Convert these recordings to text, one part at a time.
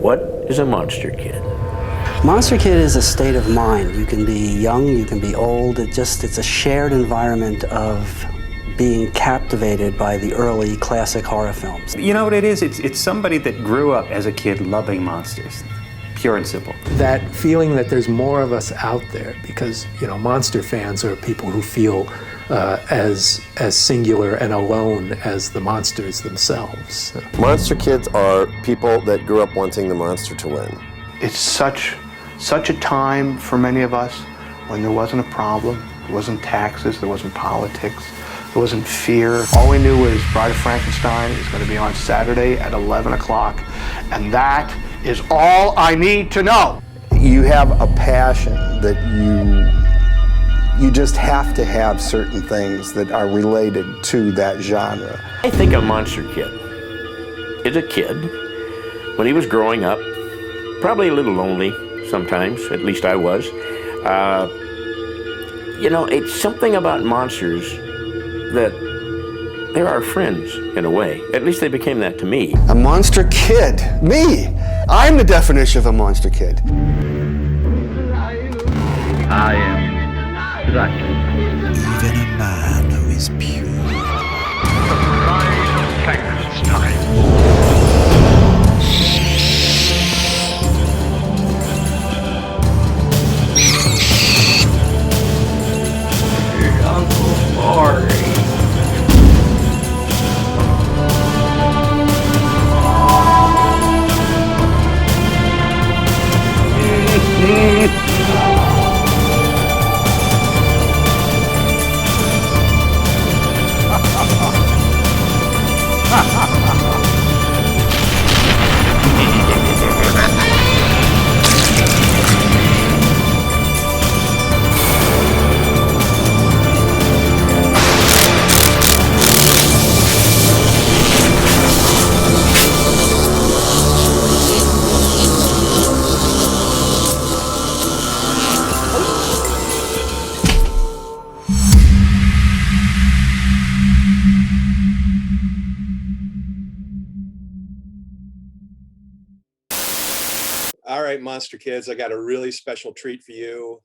What is a monster kid? Monster Kid is a state of mind. You can be young, you can be old. It's a shared environment of being captivated by the early classic horror films. You know what it is? It's somebody that grew up as a kid loving monsters. Pure and simple. That feeling that there's more of us out there, because, you know, monster fans are people who feel as singular and alone as the monsters themselves. Monster kids are people that grew up wanting the monster to win. It's such a time for many of us when there wasn't a problem, there wasn't taxes, there wasn't politics, there wasn't fear. All we knew was Bride of Frankenstein is going to be on Saturday at 11 o'clock, and that is all I need to know. You have a passion that you just have to have certain things that are related to that genre. I think a monster kid is a kid when he was growing up, probably a little lonely sometimes, at least I was. You know, it's something about monsters that they're our friends in a way. At least they became that to me. A monster kid? Me! I'm the definition of a monster kid. I am Dracula. Even a man who is pure. The Bride of Frankenstein. Uncle Maury. All right, Monster Kids, I got a really special treat for you.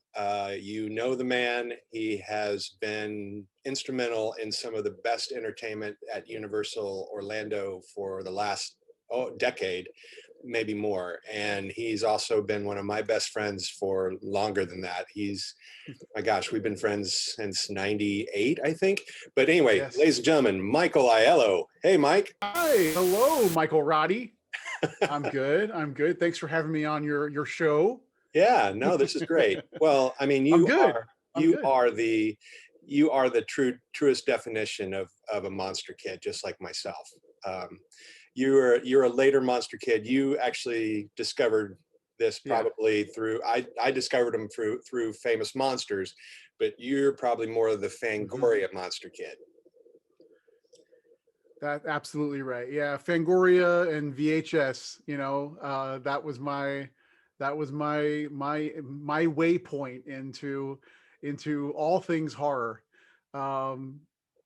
You know the man. He has been instrumental in some of the best entertainment at Universal Orlando for the last decade, maybe more. And he's also been one of my best friends for longer than that. My gosh, we've been friends since '98, I think. But anyway, yes. Ladies and gentlemen, Michael Aiello. Hey, Mike. Hi, hello, Michael Roddy. I'm good. Thanks for having me on your show. Yeah, no, this is great. Well, I mean, you are the truest definition of a monster kid, just like myself. You're a later monster kid. You actually discovered this probably through I discovered them through Famous Monsters, but you're probably more of the Fangoria monster kid. That's absolutely right. Yeah, Fangoria and VHS. You know, that was my waypoint into all things horror. And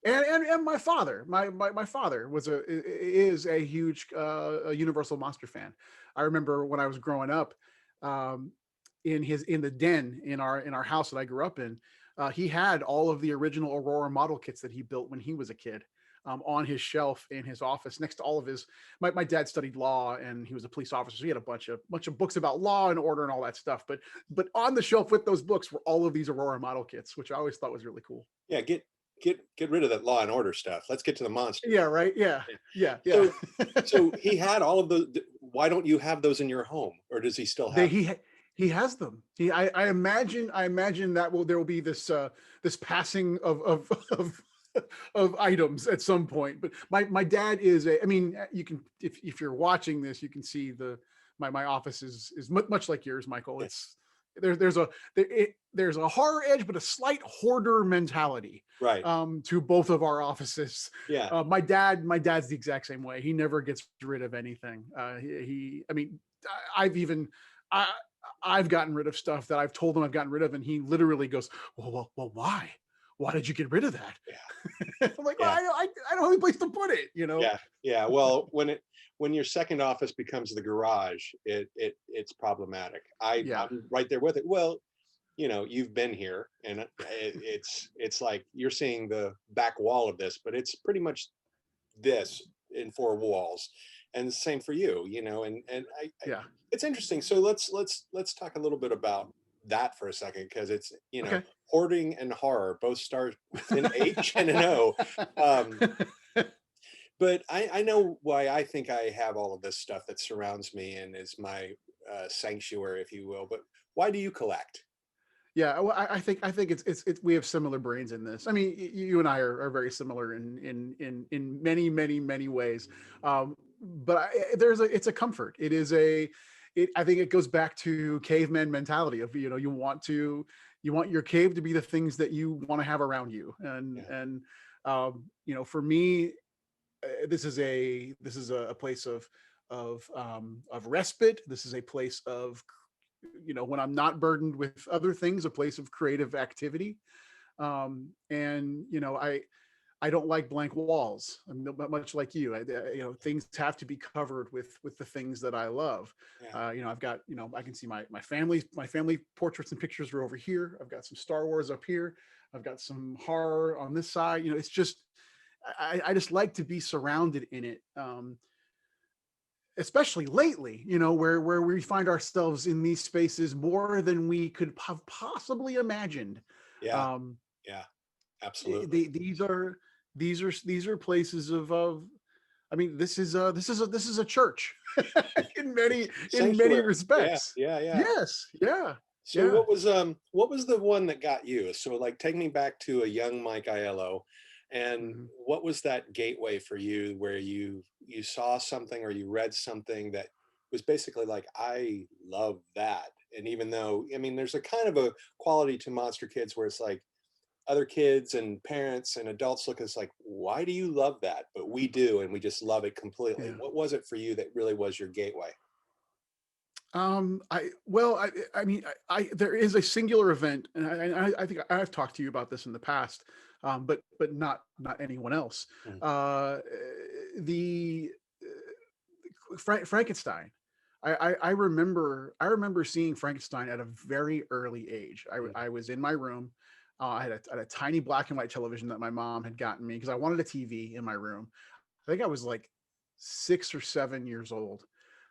my father, my father is a huge Universal Monster fan. I remember when I was growing up, in the den in our house that I grew up in, he had all of the original Aurora model kits that he built when he was a kid. On his shelf in his office next to all of his, my dad studied law and he was a police officer. So he had a bunch of books about law and order and all that stuff. But on the shelf with those books were all of these Aurora model kits, which I always thought was really cool. Yeah. Get rid of that Law and Order stuff. Let's get to the monster. Yeah. Right. Yeah. So he had all of those. Why don't you have those in your home, or does he still have? He has them. I imagine that there will be this passing of items at some point. But my dad is you can, if you're watching this, you can see my office is much like yours, Michael. It's there's a horror edge, but a slight hoarder mentality, right, to both of our offices. Yeah. My dad's the exact same way. He never gets rid of anything. I've gotten rid of stuff that I've told him I've gotten rid of, and he literally goes, well, why? Why did you get rid of that? Yeah. I'm like, well, I don't have any place to put it, you know? Yeah. Well, when your second office becomes the garage, it's problematic. I'm right there with it. Well, you know, you've been here, and it's like you're seeing the back wall of this, but it's pretty much this in four walls, and the same for you, you know. And it's interesting. So let's talk a little bit about that for a second, because it's, you know, hoarding and horror both start with an H and an O. But I know why I think I have all of this stuff that surrounds me and is my sanctuary, if you will. But why do you collect? Yeah, well, I think it's we have similar brains in this. I mean, you and I are very similar in many ways. But it's a comfort. I think it goes back to caveman mentality of, you know, you want your cave to be the things that you want to have around you. And you know, for me, this is a place of respite. This is a place of, you know, when I'm not burdened with other things, a place of creative activity. And, you know, I don't like blank walls. I'm much like you. You know, things have to be covered with the things that I love. You know, I've got, you know, I can see my family portraits and pictures are over here. I've got some Star Wars up here. I've got some horror on this side. You know, it's just, I just like to be surrounded in it. Especially lately, you know, where we find ourselves in these spaces more than we could have possibly imagined. Yeah, absolutely. These are places of I mean, this is a church in many respects. Yes. So what was the one that got you? So like, take me back to a young Mike Aiello. And what was that gateway for you, where you saw something or you read something that was basically like, I love that? And even though, I mean, there's a kind of a quality to MonsterKids where it's like other kids and parents and adults look at us like, why do you love that? But we do, and we just love it completely. What was it for you that really was your gateway? I mean, there is a singular event, and I think I've talked to you about this in the past, but not anyone else. The Frankenstein. I remember seeing Frankenstein at a very early age. I was in my room. I had a tiny black and white television that my mom had gotten me because I wanted a TV in my room. I think I was like 6 or 7 years old.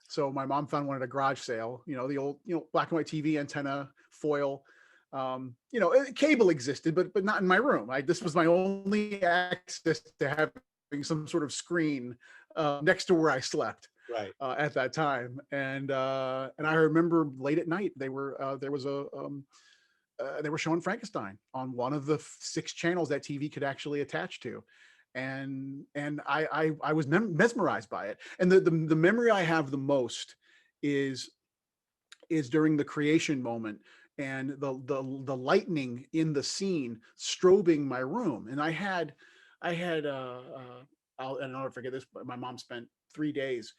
So my mom found one at a garage sale, you know, the old, you know, black and white TV, antenna, foil. You know, cable existed, but not in my room. This was my only access to having some sort of screen next to where I slept at that time. And I remember late at night they were showing Frankenstein on one of the 6 channels that TV could actually attach to. And I was mesmerized by it. And the memory I have the most is during the creation moment and the lightning in the scene strobing my room. And I'll never forget this, but my mom spent 3 days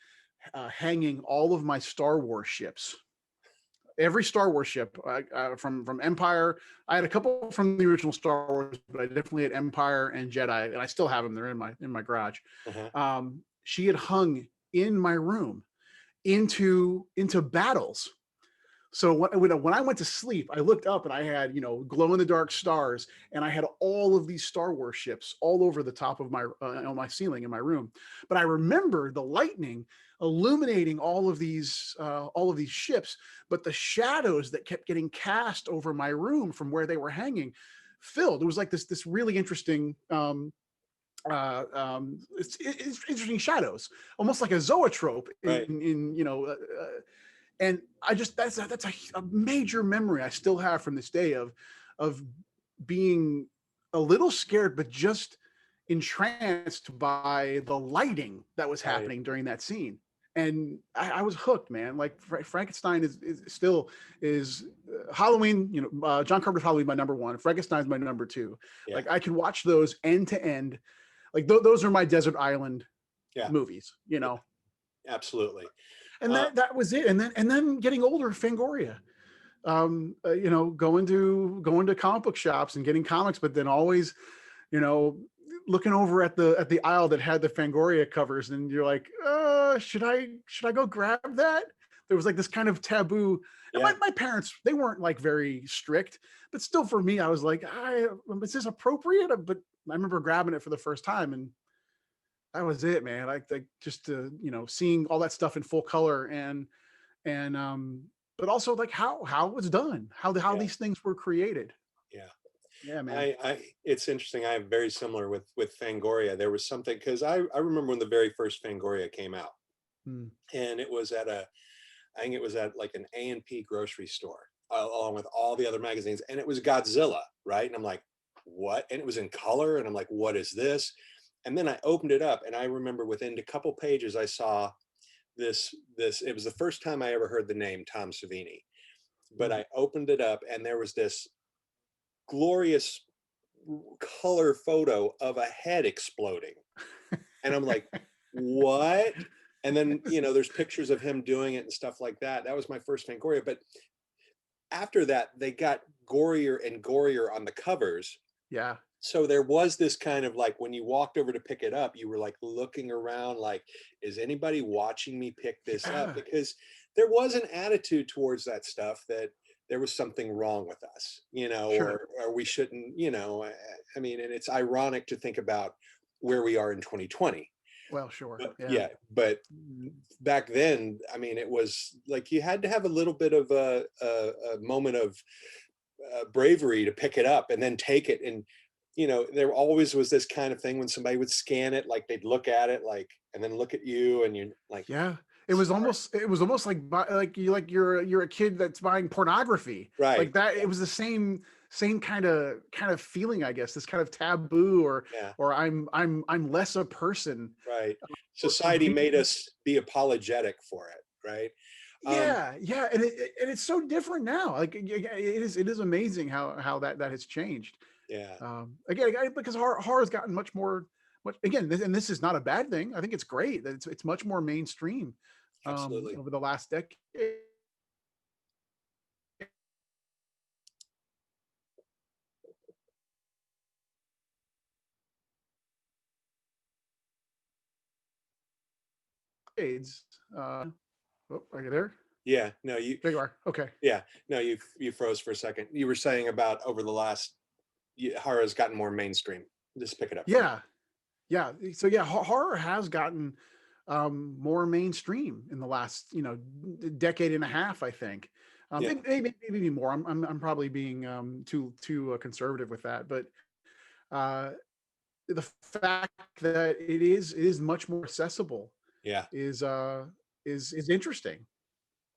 hanging all of my Star Wars ships. Every Star Wars ship from Empire. I had a couple from the original Star Wars, but I definitely had Empire and Jedi, and I still have them. They're in my garage. She had hung in my room into battles. So when I went to sleep, I looked up and I had, you know, glow in the dark stars, and I had all of these Star Wars ships all over the top of my on my ceiling in my room. But I remember the lightning illuminating all of these ships, but the shadows that kept getting cast over my room from where they were hanging filled. It was like this really interesting it's interesting shadows, almost like a zoetrope in you know. And that's a major memory I still have from this day of being a little scared, but just entranced by the lighting that was happening during that scene. And I was hooked, man. Like Frankenstein is still Halloween, you know, John Carpenter's Halloween, my number 1. Frankenstein's my number 2. Like I could watch those end to end. Like those are my desert island movies, you know. Absolutely. And that was it. And then getting older, Fangoria, you know, going to comic book shops and getting comics, but then always, you know, looking over at the aisle that had the Fangoria covers, and you're like, should I go grab that? There was like this kind of taboo. And my parents, they weren't like very strict, but still for me, I was like, is this appropriate? But I remember grabbing it for the first time, and that was it, man. Like just seeing all that stuff in full color, and but also like how it was done, how these things were created. Yeah, man. It's interesting. I am very similar with Fangoria. There was something, because I remember when the very first Fangoria came out, and it was I think it was at like an A&P grocery store, along with all the other magazines, and it was Godzilla, right? And I'm like, what? And it was in color, and I'm like, what is this? And then I opened it up, and I remember within a couple pages, I saw this. It was the first time I ever heard the name Tom Savini, but I opened it up, and there was this glorious color photo of a head exploding, and I'm like, what? And then there's pictures of him doing it and stuff like that. That was my first Fangoria. But after that, they got gorier and gorier on the covers. Yeah. So there was this kind of like, when you walked over to pick it up, you were like looking around like, is anybody watching me pick this up? Because there was an attitude towards that stuff that there was something wrong with us, Sure. or we shouldn't, I mean, and it's ironic to think about where we are in 2020. Well, sure. But, but back then, I mean, it was like you had to have a little bit of a moment of bravery to pick it up and then take it. And, there always was this kind of thing when somebody would scan it, like they'd look at it, like, and then look at you, and you're like, it was almost like you're a kid that's buying pornography, right? Like that. It was the same kind of feeling, I guess, this kind of taboo, or I'm less a person, right? Society made us be apologetic for it, right? And it's so different now. Like it is amazing how that has changed. Again, because horror has gotten much again, and this is not a bad thing. I think it's great that it's much more mainstream over the last decade. Are you there? Yeah, no, there you are. Okay. Yeah, no, you froze for a second. You were saying about over the last, horror has gotten more mainstream. Just pick it up. Yeah. So horror has gotten more mainstream in the last decade and a half, I think. Maybe more. I'm probably being too conservative with that, but the fact that it is much more accessible, is interesting.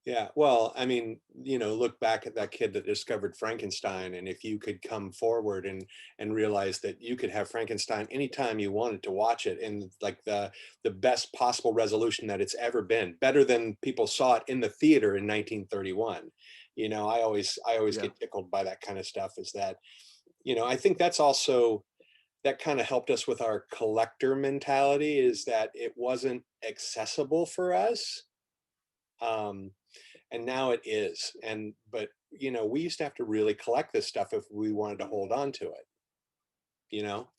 Yeah, well, I mean, look back at that kid that discovered Frankenstein, and if you could come forward and realize that you could have Frankenstein anytime you wanted to watch it in like the best possible resolution that it's ever been, better than people saw it in the theater in 1931. I always get tickled by that kind of stuff, is that, I think that's also, that kind of helped us with our collector mentality, is that it wasn't accessible for us. And now it is. But we used to have to really collect this stuff if we wanted to hold on to it,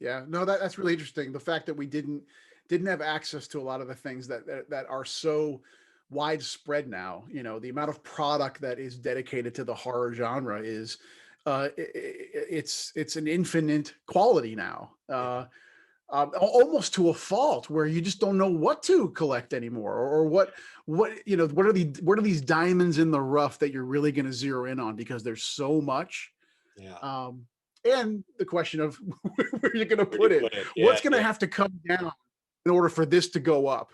Yeah, no, that's really interesting. The fact that we didn't have access to a lot of the things that are so widespread now. The amount of product that is dedicated to the horror genre is it's an infinite quality now. Almost to a fault, where you just don't know what to collect anymore, or what are these diamonds in the rough that you're really going to zero in on, because there's so much. And the question of where you're going to put it, what's going to have to come down in order for this to go up.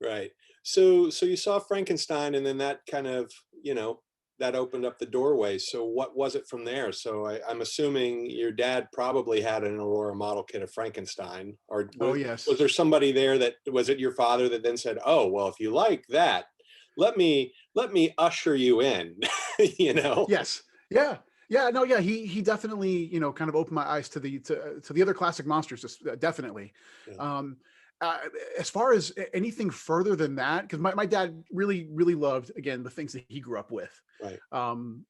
Right. So you saw Frankenstein, and then that kind of, that opened up the doorway. So what was it from there? So I'm assuming your dad probably had an Aurora model kit of Frankenstein, or was there somebody there was it your father that then said, oh, well, if you like that, let me usher you in, Yes. Yeah. Yeah, no, yeah, he definitely, kind of opened my eyes to the other classic monsters, definitely. As far as anything further than that, because my dad really, really loved, again, the things that he grew up with. Right.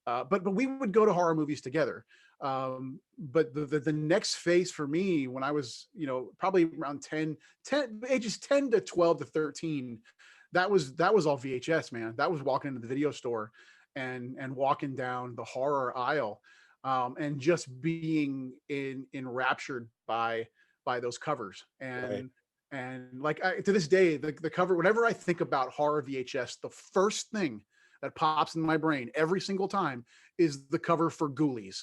But we would go to horror movies together. But the next phase for me, when I was, probably around 10, ages 10 to 12 to 13, that was all VHS, man. That was walking into the video store and walking down the horror aisle, and just being enraptured by those covers. And like, to this day, the cover, whenever I think about horror VHS, the first thing that pops in my brain every single time is the cover for Ghoulies,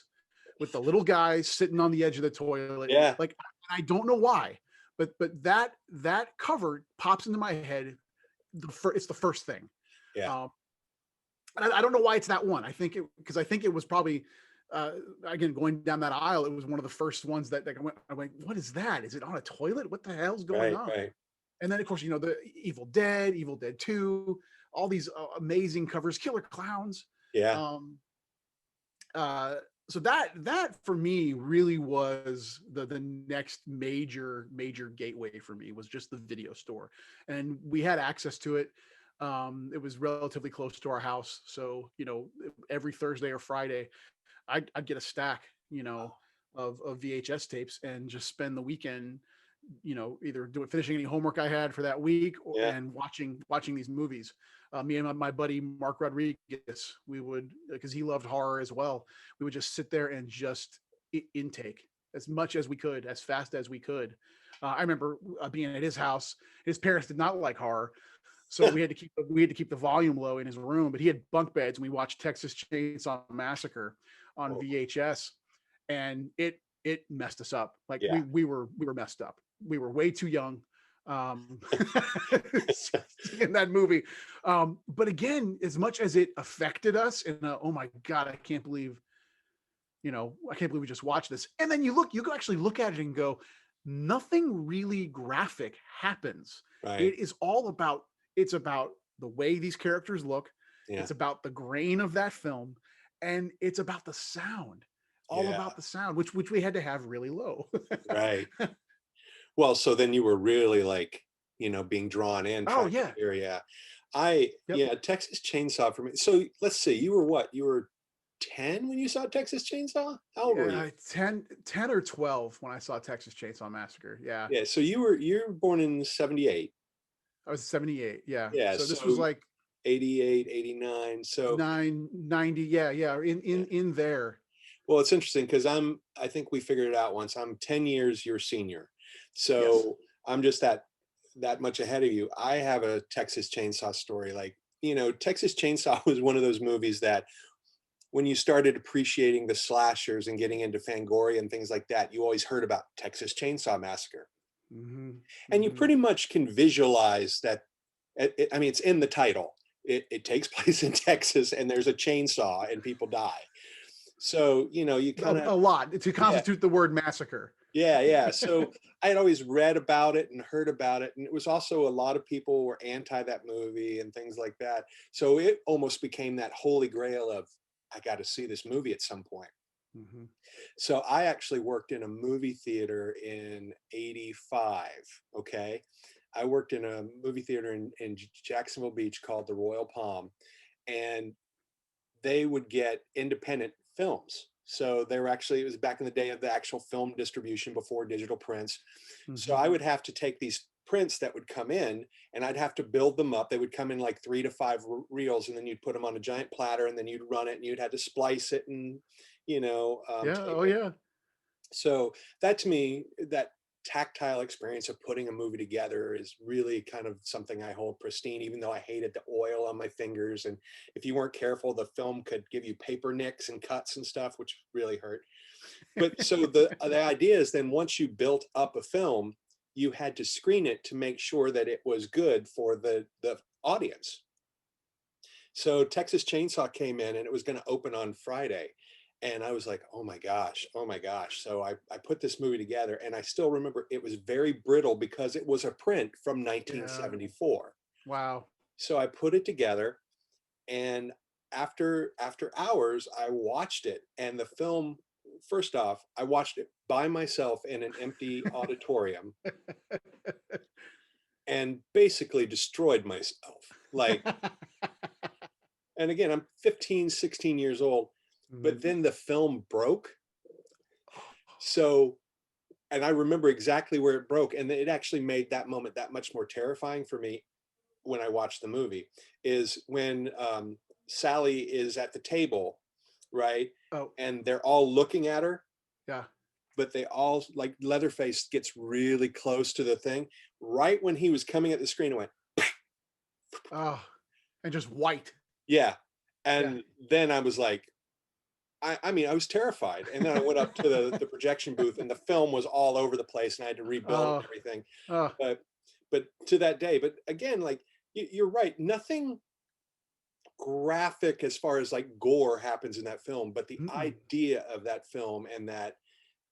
with the little guy sitting on the edge of the toilet. Yeah. Like, I don't know why, but that cover pops into my head. It's the first thing. Yeah. And I don't know why it's that one. I think it was probably, again, going down that aisle, it was one of the first ones that I went, what is that? Is it on a toilet? What the hell's going on? Right. And then, of course, the Evil Dead 2, all these amazing covers, Killer Clowns. Yeah. So that for me really was the next major gateway for me, was just the video store. And we had access to it. It was relatively close to our house. So, every Thursday or Friday, I'd get a stack, of VHS tapes, and just spend the weekend, either finishing any homework I had for that week, and watching these movies. Me and my buddy Mark Rodriguez, we would, because he loved horror as well, we would just sit there and just intake as much as we could, as fast as we could. I remember being at his house. His parents did not like horror, so we had to keep the volume low in his room. But he had bunk beds, and we watched Texas Chainsaw Massacre on VHS, and it messed us up. Like, we were messed up. We were way too young in that movie. But again, as much as it affected us, and oh my God, I can't believe we just watched this. And then you can actually look at it and go, nothing really graphic happens. Right. It's about the way these characters look. Yeah. It's about the grain of that film, and it's about the sound. About the sound, which we had to have really low. Right. Well, so then you were really, like, being drawn in. Oh yeah. Texas Chainsaw for me. So let's see, you were what? You were 10 when you saw Texas Chainsaw? How old were you? 10 or 12 when I saw Texas Chainsaw Massacre. Yeah. Yeah. So you were born in 78. I was 78. Yeah. Yeah. So this was like 88, 89. So 90. Yeah. In there. Well, it's interesting because I think we figured it out once. I'm 10 years your senior. So yes. I'm just that much ahead of you. I have a Texas Chainsaw story. Like, Texas Chainsaw was one of those movies that when you started appreciating the slashers and getting into Fangoria and things like that, you always heard about Texas Chainsaw Massacre. Mm-hmm. And you pretty much can visualize that. It's in the title. It takes place in Texas, and there's a chainsaw and people die. So, you kind of a lot to constitute the word massacre. Yeah. So I had always read about it and heard about it. And it was also a lot of people were anti that movie and things like that. So it almost became that holy grail of, I got to see this movie at some point. Mm-hmm. So I actually worked in a movie theater in 85. Okay. I worked in a movie theater in Jacksonville Beach called the Royal Palm, and they would get independent films. So it was back in the day of the actual film distribution before digital prints. Mm-hmm. So I would have to take these prints that would come in, and I'd have to build them up. They would come in like 3 to 5 reels, and then you'd put them on a giant platter, and then you'd run it, and you'd have to splice it, and So that, to me, that tactile experience of putting a movie together is really kind of something I hold pristine, even though I hated the oil on my fingers. And if you weren't careful, the film could give you paper nicks and cuts and stuff, which really hurt. But so the idea is then once you built up a film, you had to screen it to make sure that it was good for the audience. So Texas Chainsaw came in, and it was going to open on Friday. And I was like, oh my gosh. So I put this movie together, and I still remember it was very brittle because it was a print from 1974. Yeah. Wow. So I put it together, and after hours, I watched it. And the film, first off, I watched it by myself in an empty auditorium and basically destroyed myself. Like, and again, I'm 15, 16 years old. But then the film broke, So, and I remember exactly where it broke, and it actually made that moment that much more terrifying for me when I watched the movie, is when Sally is at the table, right? Oh, And they're all looking at her, yeah. but they all, like, Leatherface gets really close to the thing. Right when he was coming at the screen, it went, Oh, and just white. yeah. And then I was like, I mean, I was terrified. And then I went up to the projection booth, and the film was all over the place, and I had to rebuild and everything. But to that day, but again, like, you're right, nothing graphic as far as like gore happens in that film, but the idea of that film, and that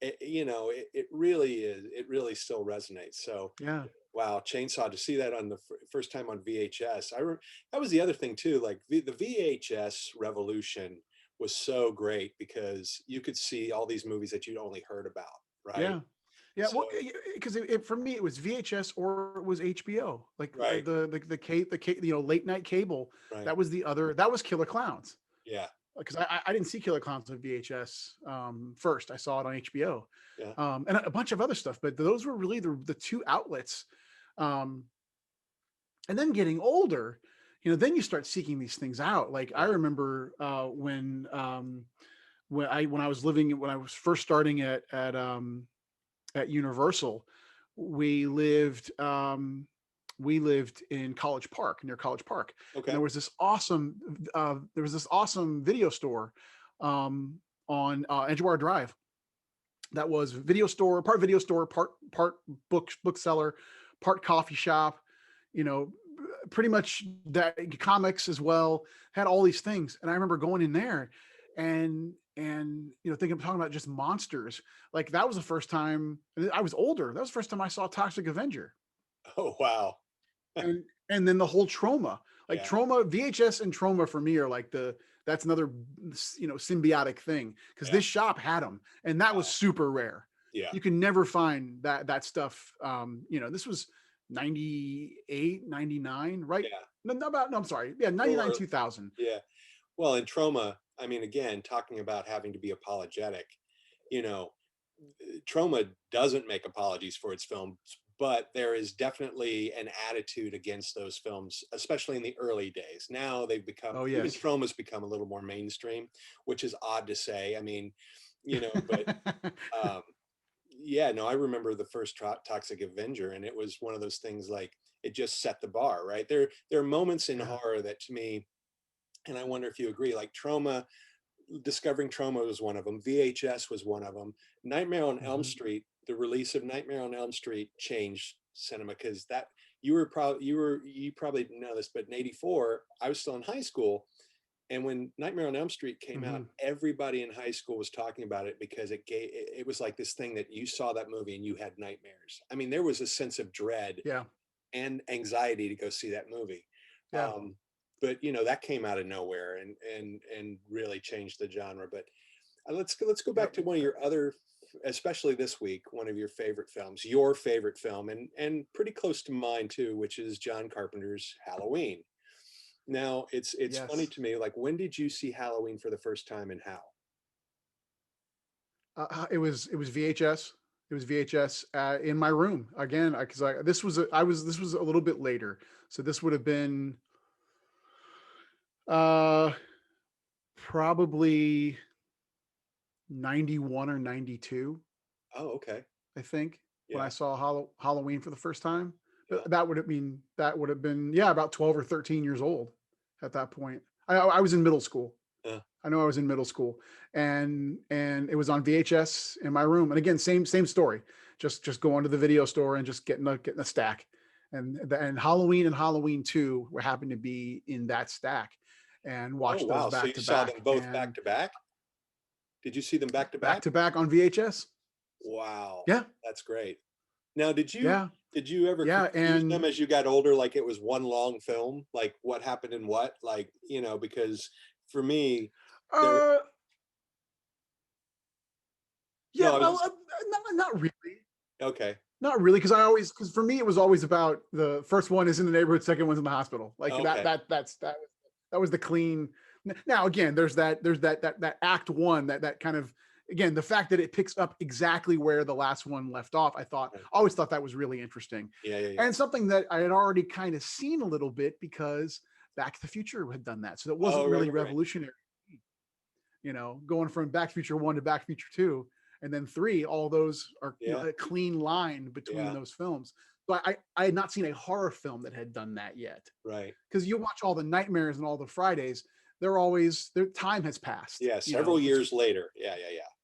it really is, it really still resonates. So yeah, wow, Chainsaw, to see that on the first time on VHS. That was the other thing too, like the VHS revolution was so great because you could see all these movies that you'd only heard about, right? Yeah, So, well, because for me it was VHS or it was HBO, like right, the late night cable. right, That was that was Killer Clowns. yeah, Because I didn't see Killer Clowns on VHS first. I saw it on HBO, yeah, and a bunch of other stuff. But those were really the two outlets. And then getting older, then you start seeking these things out. Like I remember when I was first starting at Universal, we lived in College Park, near College Park. okay, And there was this awesome video store on Edgewater Drive that was part video store, part bookseller, part coffee shop, pretty much that, comics as well, had all these things. And I remember going in there and talking about just monsters. Like that was the first time. I was older. That was the first time I saw Toxic Avenger. oh wow, and then the whole Trauma, like Trauma, VHS and Trauma for me are like that's another symbiotic thing, because this shop had them, and that was super rare. Yeah, you can never find that stuff. This was 98, 99, right? I'm sorry. Yeah, 99, 2000. Yeah. Well, in Trauma, I mean, again, talking about having to be apologetic, Trauma doesn't make apologies for its films, but there is definitely an attitude against those films, especially in the early days. Now they've become, even Trauma's become a little more mainstream, which is odd to say. I mean, but yeah, no, I remember the first Toxic Avenger, and it was one of those things, like, it just set the bar, right? There are moments in horror that, to me, and I wonder if you agree, like discovering Trauma was one of them. VHS was one of them. Nightmare on Elm Street, the release of Nightmare on Elm Street changed cinema, because that you probably didn't know this, but in '84, I was still in high school. And when Nightmare on Elm Street came out, everybody in high school was talking about it, because it was like this thing that you saw that movie and you had nightmares. I mean, there was a sense of dread and anxiety to go see that movie. But that came out of nowhere and really changed the genre. But let's go back to one of your other, especially this week, one of your favorite films, your favorite film, and pretty close to mine too, which is John Carpenter's Halloween. Now, it's funny to me, like, when did you see Halloween for the first time, and how? It was VHS. It was VHS in my room again, because this was a little bit later, so this would have been probably 91 or 92. Oh, okay. I think when I saw Halloween for the first time. That would have been about 12 or 13 years old at that point. I was in middle school. I know I was in middle school, and it was on VHS in my room. And again, same story. Just going to the video store and just getting a stack. And Halloween and Halloween 2 were happened to be in that stack, and watched those back to back. So you saw them both back to back? Did you see them back to back? Back to back on VHS. Wow. Yeah, that's great. Now, did you ever confuse and them as you got older, like it was one long film, like what happened in what, like, because for me, not really. Okay. Not really, because for me it was always about the first one is in the neighborhood, second one's in the hospital. Like that was the clean. Now again, there's that act one that kind of again, the fact that it picks up exactly where the last one left off, I always thought that was really interesting. Yeah. And something that I had already kind of seen a little bit because Back to the Future had done that. So that wasn't really revolutionary. You know, going from Back to the Future 1 to Back to the Future 2 and then 3, all those are a clean line between those films. So I had not seen a horror film that had done that yet. Right. Because you watch all the Nightmares and all the Fridays, their time has passed. Yeah, several years later. Yeah.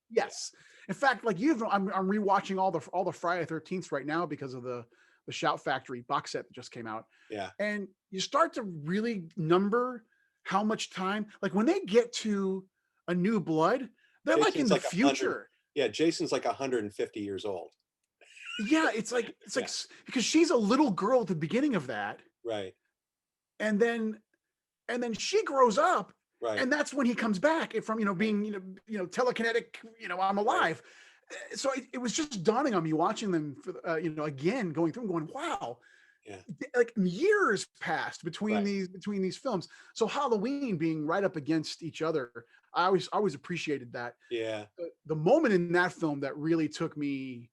Yes. In fact, like I'm rewatching all the Friday 13th right now because of the Shout Factory box set that just came out. Yeah. And you start to really number how much time, like when they get to A New Blood, they're Jason's like in the future. Yeah, Jason's like 150 years old. Yeah, it's like because she's a little girl at the beginning of that. Right. And then she grows up. Right. And that's when he comes back from, being, telekinetic, I'm alive. So it was just dawning on me watching them, again, going through and going, wow, like years passed between these films. So Halloween being right up against each other, I always appreciated that. Yeah. The moment in that film that really took me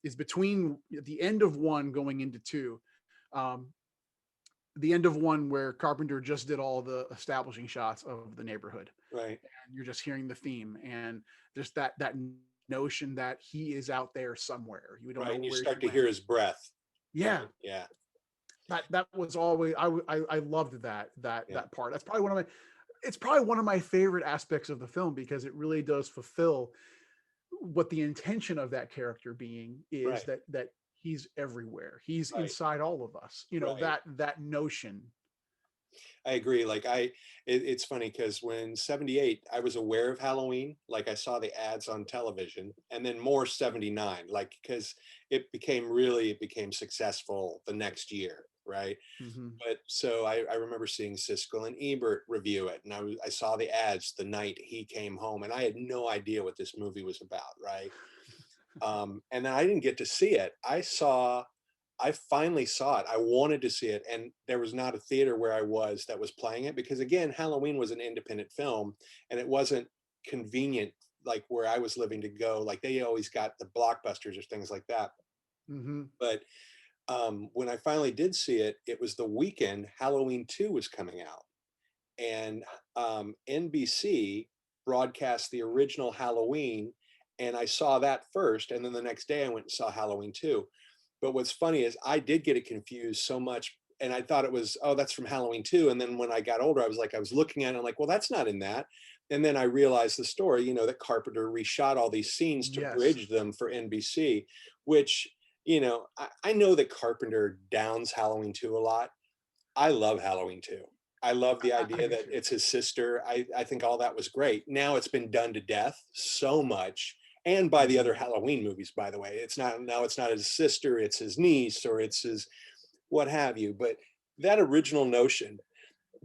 is between the end of 1 going into 2. The end of 1 where Carpenter just did all the establishing shots of the neighborhood. Right. And you're just hearing the theme and just that notion that he is out there somewhere. You don't know and you where start to hear his breath. Yeah. Right. Yeah. That was always I loved that part. That's probably it's probably one of my favorite aspects of the film because it really does fulfill what the intention of that character being is, that he's everywhere. He's inside all of us. That notion. I agree. Like it's funny because when 78, I was aware of Halloween. Like I saw the ads on television, and then more 79. Like because it became successful the next year, right? Mm-hmm. But so I remember seeing Siskel and Ebert review it, and I saw the ads the night he came home, and I had no idea what this movie was about, right? And then I didn't get to see it. I finally saw it. I wanted to see it. And there was not a theater where I was that was playing it because again, Halloween was an independent film and it wasn't convenient, like where I was living to go. Like they always got the blockbusters or things like that. Mm-hmm. But when I finally did see it, it was the weekend Halloween 2 was coming out. And NBC broadcast the original Halloween. And I saw that first. And then the next day I went and saw Halloween 2. But what's funny is I did get it confused so much. And I thought it was, that's from Halloween 2. And then when I got older, I was looking at it, I'm like, well, that's not in that. And then I realized the story, that Carpenter reshot all these scenes to bridge them for NBC, which, I know that Carpenter downs Halloween 2 a lot. I love Halloween 2. I love the idea that it's his sister. I think all that was great. Now it's been done to death so much. And by the other Halloween movies, by the way, it's not his sister, it's his niece, or it's his what have you. But that original notion,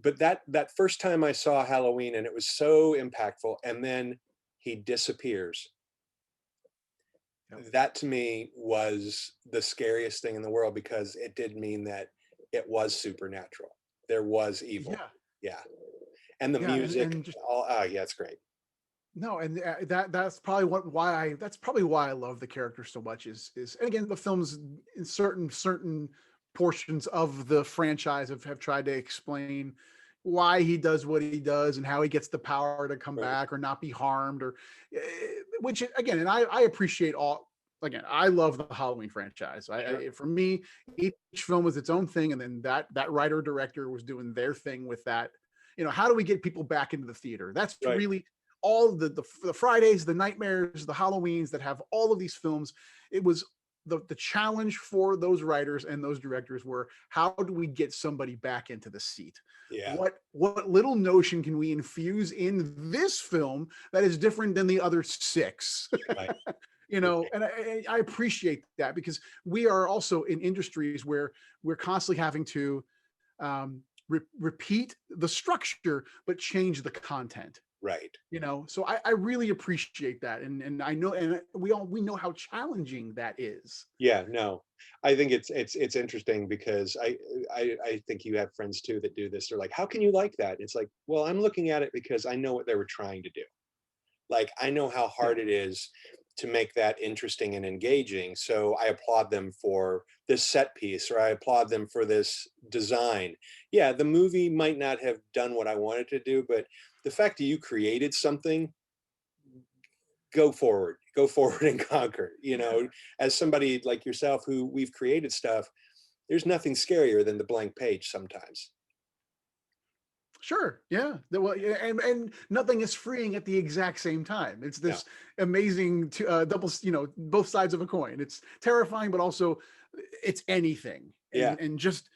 but that first time I saw Halloween and it was so impactful, and then he disappears. Yep. That to me was the scariest thing in the world because it did mean that it was supernatural. There was evil. Yeah. And the music, it's great. No, and that's probably why I love the character so much is and again, the films in certain portions of the franchise have tried to explain why he does what he does and how he gets the power to come back or not be harmed, or which again, and I appreciate all. Again, I love the Halloween franchise. For me, each film was its own thing, and then that writer director was doing their thing with that. How do we get people back into the theater? That's really all the Fridays, the Nightmares, the Halloweens that have all of these films. It was the challenge for those writers and those directors were, how do we get somebody back into the seat? Yeah. What little notion can we infuse in this film that is different than the other 6? Right. And I appreciate that because we are also in industries where we're constantly having to repeat the structure, but change the content. Right. So I really appreciate that. And I know, and we know how challenging that is. Yeah, no, I think it's interesting because I think you have friends too that do this. They're like, how can you like that? It's like, well, I'm looking at it because I know what they were trying to do. Like, I know how hard it is to make that interesting and engaging. So I applaud them for this set piece, or I applaud them for this design. Yeah, the movie might not have done what I wanted to do, but the fact that you created something, go forward and conquer. You know, as somebody like yourself who we've created stuff, there's nothing scarier than the blank page sometimes. Sure. Yeah. Well, yeah, and nothing is freeing at the exact same time. It's this amazing double, both sides of a coin. It's terrifying, but also it's anything. And just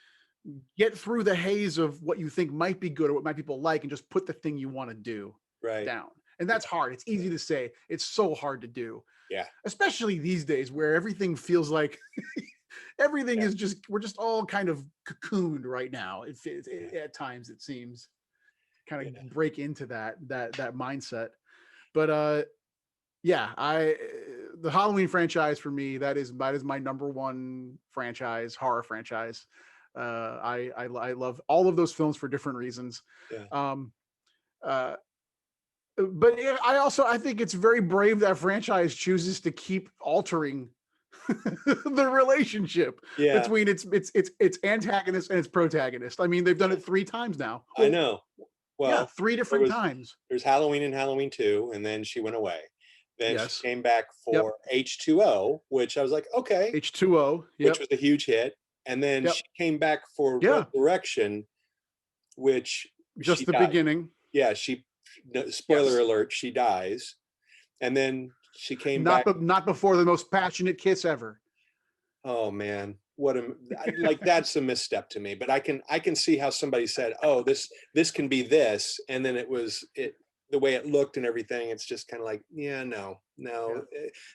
get through the haze of what you think might be good or what might people like, and just put the thing you want to do down. And that's hard. It's easy to say. It's so hard to do. Yeah. Especially these days where everything feels like everything is just, we're just all kind of cocooned right now. At times it seems kind of break into that mindset. But the Halloween franchise for me, that is my number one franchise, horror franchise. I love all of those films for different reasons. But I think it's very brave that franchise chooses to keep altering the relationship between its antagonist and its protagonist. I mean, they've done it 3 times now. I know. Well, 3 different times. There's Halloween and Halloween 2, and then she went away. Then she came back for H2O, which I was like, okay. H2O, which was a huge hit. And then she came back for Resurrection, which just the beginning. Yeah, spoiler alert, she dies. And then she came back. Not before the most passionate kiss ever. Oh man, that's a misstep to me. But I can see how somebody said, "Oh, this can be this," and then the way it looked and everything. It's just kind of like, no.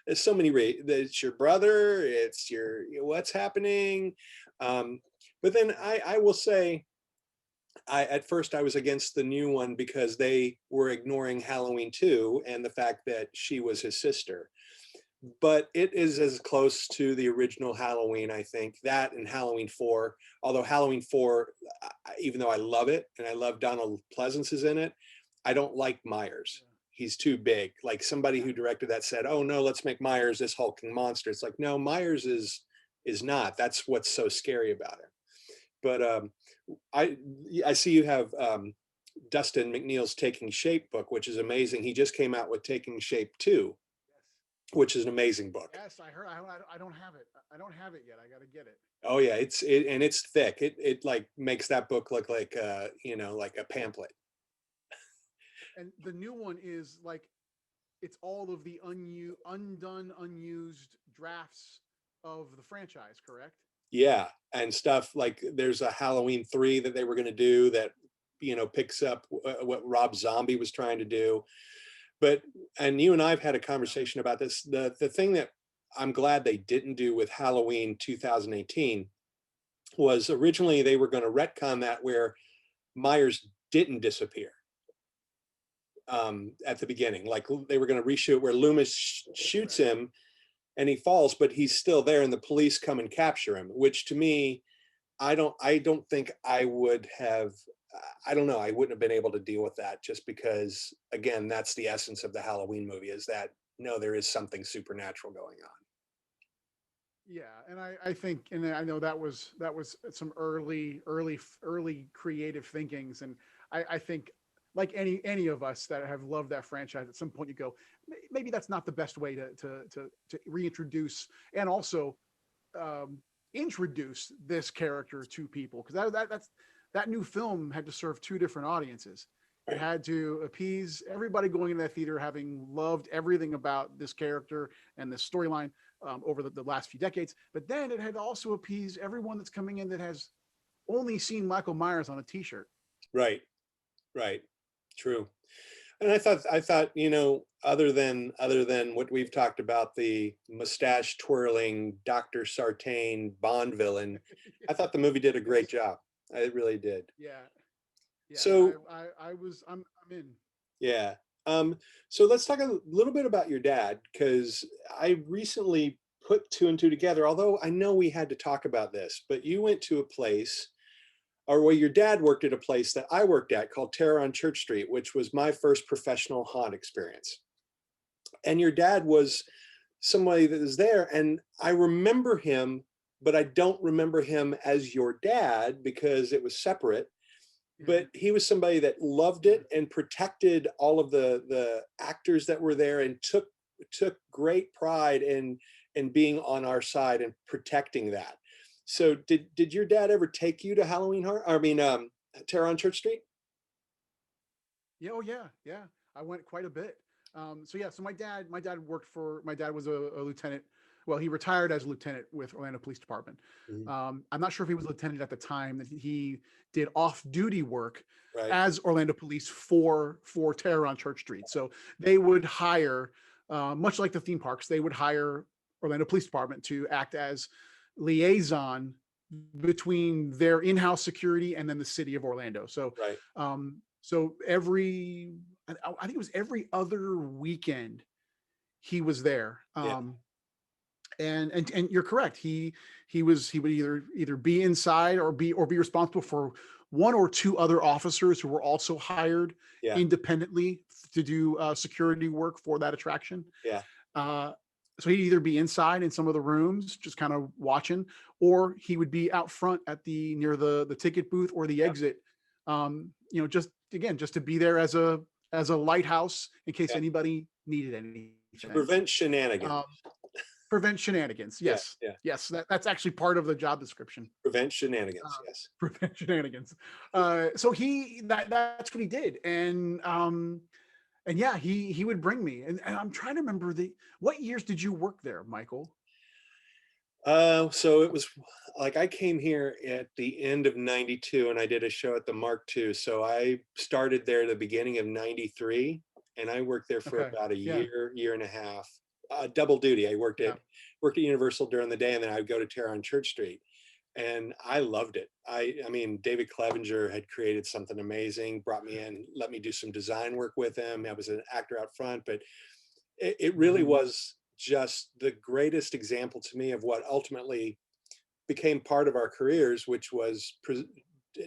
There's so many. It's your brother. It's what's happening. But then I will say, at first I was against the new one because they were ignoring Halloween 2 and the fact that she was his sister. But it is as close to the original Halloween, I think, that and Halloween 4. Although Halloween 4, even though I love it and I love Donald Pleasance is in it, I don't like Myers. He's too big. Like somebody who directed that said, "Oh no, let's make Myers this hulking monster." It's like, no, Myers is not. That's what's so scary about him. But I see you have Dustin McNeil's Taking Shape book, which is amazing. He just came out with Taking Shape 2, which is an amazing book. Yes, I heard. I don't have it. I don't have it yet. I got to get it. Oh yeah, it's thick. It like makes that book look like like a pamphlet. And the new one is like, it's all of the unused drafts of the franchise, correct? Yeah, and stuff like there's a Halloween 3 that they were going to do that picks up what Rob Zombie was trying to do. And you and I've had a conversation about this. The thing that I'm glad they didn't do with Halloween 2018 was originally they were going to retcon that where Myers didn't disappear at the beginning. Like they were going to reshoot where Loomis shoots him and he falls, but he's still there and the police come and capture him, which to me, I don't think I would have, I don't know, I wouldn't have been able to deal with that just because, again, that's the essence of the Halloween movie is that, no, there is something supernatural going on. Yeah, and I think, and I know that was some early creative thinkings, and I think like any of us that have loved that franchise, at some point you go, maybe that's not the best way to reintroduce and also introduce this character to people, because that new film had to serve 2 different audiences. It had to appease everybody going into that theater, having loved everything about this character and this storyline over the last few decades. But then it had to also appease everyone that's coming in that has only seen Michael Myers on a T-shirt. Right. True. And I thought, other than what we've talked about, the mustache twirling Dr. Sartain Bond villain, I thought the movie did a great job. I really did. Yeah. So I'm in. Yeah. So let's talk a little bit about your dad, because I recently put 2 and 2 together, although I know we had to talk about this, but you went to a place, or your dad worked at a place that I worked at called Terror on Church Street, which was my first professional haunt experience. and your dad was somebody that was there, and I remember him, but I don't remember him as your dad because it was separate. But he was somebody that loved it and protected all of the actors that were there, and took great pride in being on our side and protecting that. So did your dad ever take you to Halloween Horror? I mean, Terror on Church Street? Yeah, oh yeah. I went quite a bit. So yeah, so my dad was a lieutenant. Well, he retired as a lieutenant with Orlando Police Department. I'm not sure if he was a lieutenant at the time. That he did off-duty work as Orlando Police for Terror on Church Street. So they would hire, much like the theme parks, they would hire Orlando Police Department to act as liaison between their in-house security and then the city of Orlando. So so I think it was every other weekend he was there. And you're correct. He would either be inside or be responsible for one or two other officers who were also hired independently to do security work for that attraction. So he'd either be inside in some of the rooms, just kind of watching, or he would be out front at near the ticket booth or the exit. Just to be there as a lighthouse in case anybody needed anything. To prevent shenanigans. Prevent shenanigans. Yes. Yes. That's actually part of the job description. Prevent shenanigans. Yes. Prevent shenanigans. So that's what he did. And yeah, he would bring me, and I'm trying to remember what years did you work there, Michael? So it was like I came here at the end of '92, and I did a show at the Mark II. So I started there at the beginning of '93, and I worked there for about a year and a half. Double duty. I worked at Universal during the day, and then I would go to Terror on Church Street, and I loved it. I mean, David Clevenger had created something amazing, brought me in, let me do some design work with him. I was an actor out front, but it really was just the greatest example to me of what ultimately became part of our careers, which was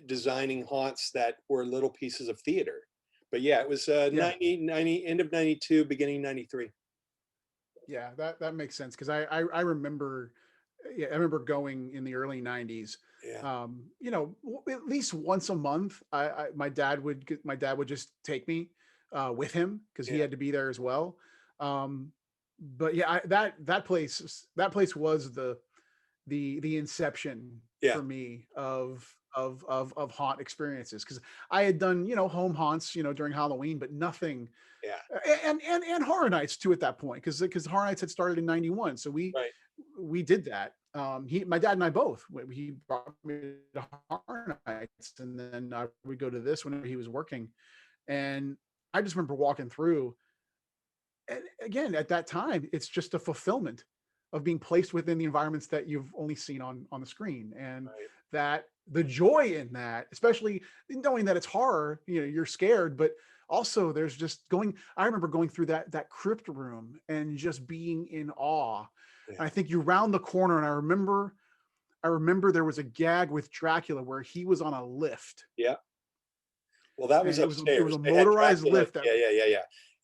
designing haunts that were little pieces of theater. But yeah, it was 90, end of 92, beginning 93. Yeah, that makes sense, because I remember, I remember going in the early 90s. At least once a month, my dad would just take me with him, because he had to be there as well. But yeah, that place was the inception for me of haunt experiences, because I had done home haunts during Halloween, but nothing and horror nights too at that point, because horror nights had started in 91, so we did that. My dad and I both, he brought me to horror nights, and then I would go to this whenever he was working. And I just remember walking through, and again, at that time, it's just a fulfillment of being placed within the environments that you've only seen on the screen. And that the joy in that, especially knowing that it's horror, you're scared, but also there's just I remember going through that crypt room and just being in awe. And I think you round the corner, and I remember there was a gag with Dracula where he was on a lift. Yeah. Well, that was upstairs. It was a motorized lift.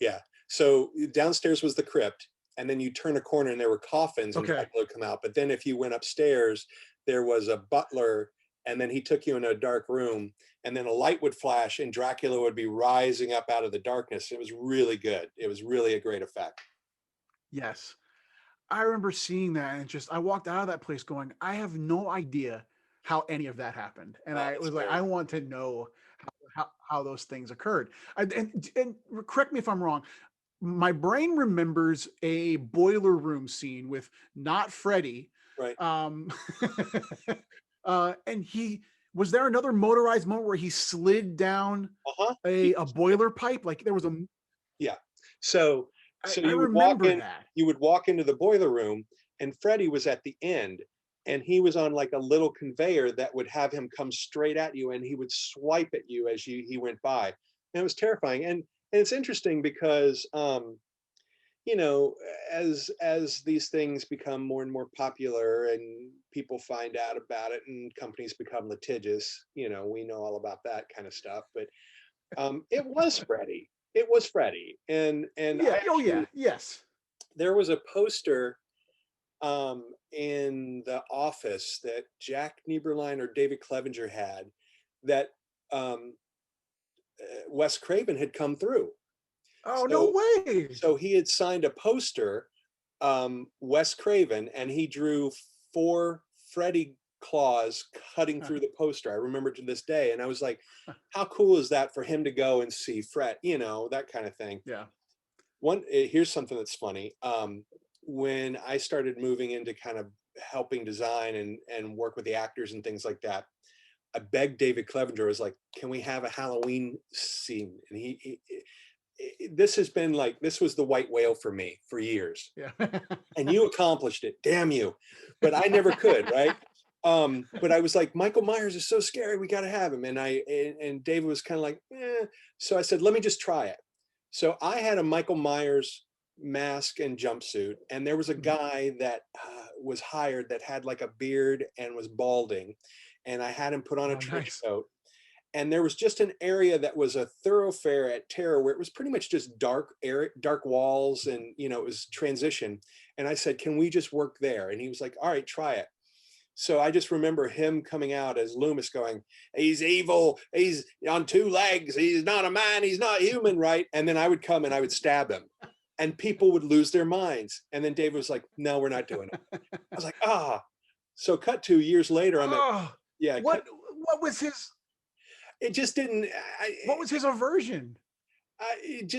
Yeah. So downstairs was the crypt, and then you turn a corner and there were coffins and Dracula would come out. But then if you went upstairs, there was a butler, and then he took you in a dark room, and then a light would flash and Dracula would be rising up out of the darkness. It was really good. It was really a great effect. Yes. I remember seeing that, and I walked out of that place going, I have no idea how any of that happened. And I was like, I want to know how those things occurred. And correct me if I'm wrong, my brain remembers a boiler room scene with not Freddy. Right. And was there another motorized moment where he slid down a boiler pipe? Like there was a. Yeah. So you would walk in, you would walk into the boiler room, and Freddy was at the end, and he was on like a little conveyor that would have him come straight at you, and he would swipe at you as he went by. And it was terrifying. And it's interesting because, as these things become more and more popular and people find out about it and companies become litigious, we know all about that kind of stuff. But it was Freddy. It was Freddy, and Yeah. Oh yeah. Yes. there was a poster in the office that Jack Nieberline or David Clevenger had that Wes Craven had come through. Oh, no So, way. so he had signed a poster, Wes Craven, and he drew 4 Freddy claws cutting through the poster. I remember to this day, and I was like, how cool is that for him to go and see Fred, you know, that kind of thing. Yeah. Here's something that's funny. When I started moving into kind of helping design and work with the actors and things like that, I begged David Clevenger, I was like, can we have a Halloween scene? And this has been like, this was the white whale for me for years. Yeah. And you accomplished it, damn you. But I never could, right? But I was like, Michael Myers is so scary, we got to have him. And David was kind of like, eh. So I said, let me just try it. So I had a Michael Myers mask and jumpsuit, and there was a guy that was hired that had like a beard and was balding, and I had him put on a trench coat. And there was just an area that was a thoroughfare at Terror where it was pretty much just dark walls, and you know, it was transition. And I said, can we just work there? And he was like, all right, try it. So I just remember him coming out as Loomis going, he's evil, he's on 2 legs, he's not a man, he's not human, right? And then I would come and I would stab him, and people would lose their minds. And then David was like, no, we're not doing it. I was like, ah. So cut 2 years later, I'm at, yeah. What was his? It just didn't. What was his aversion? I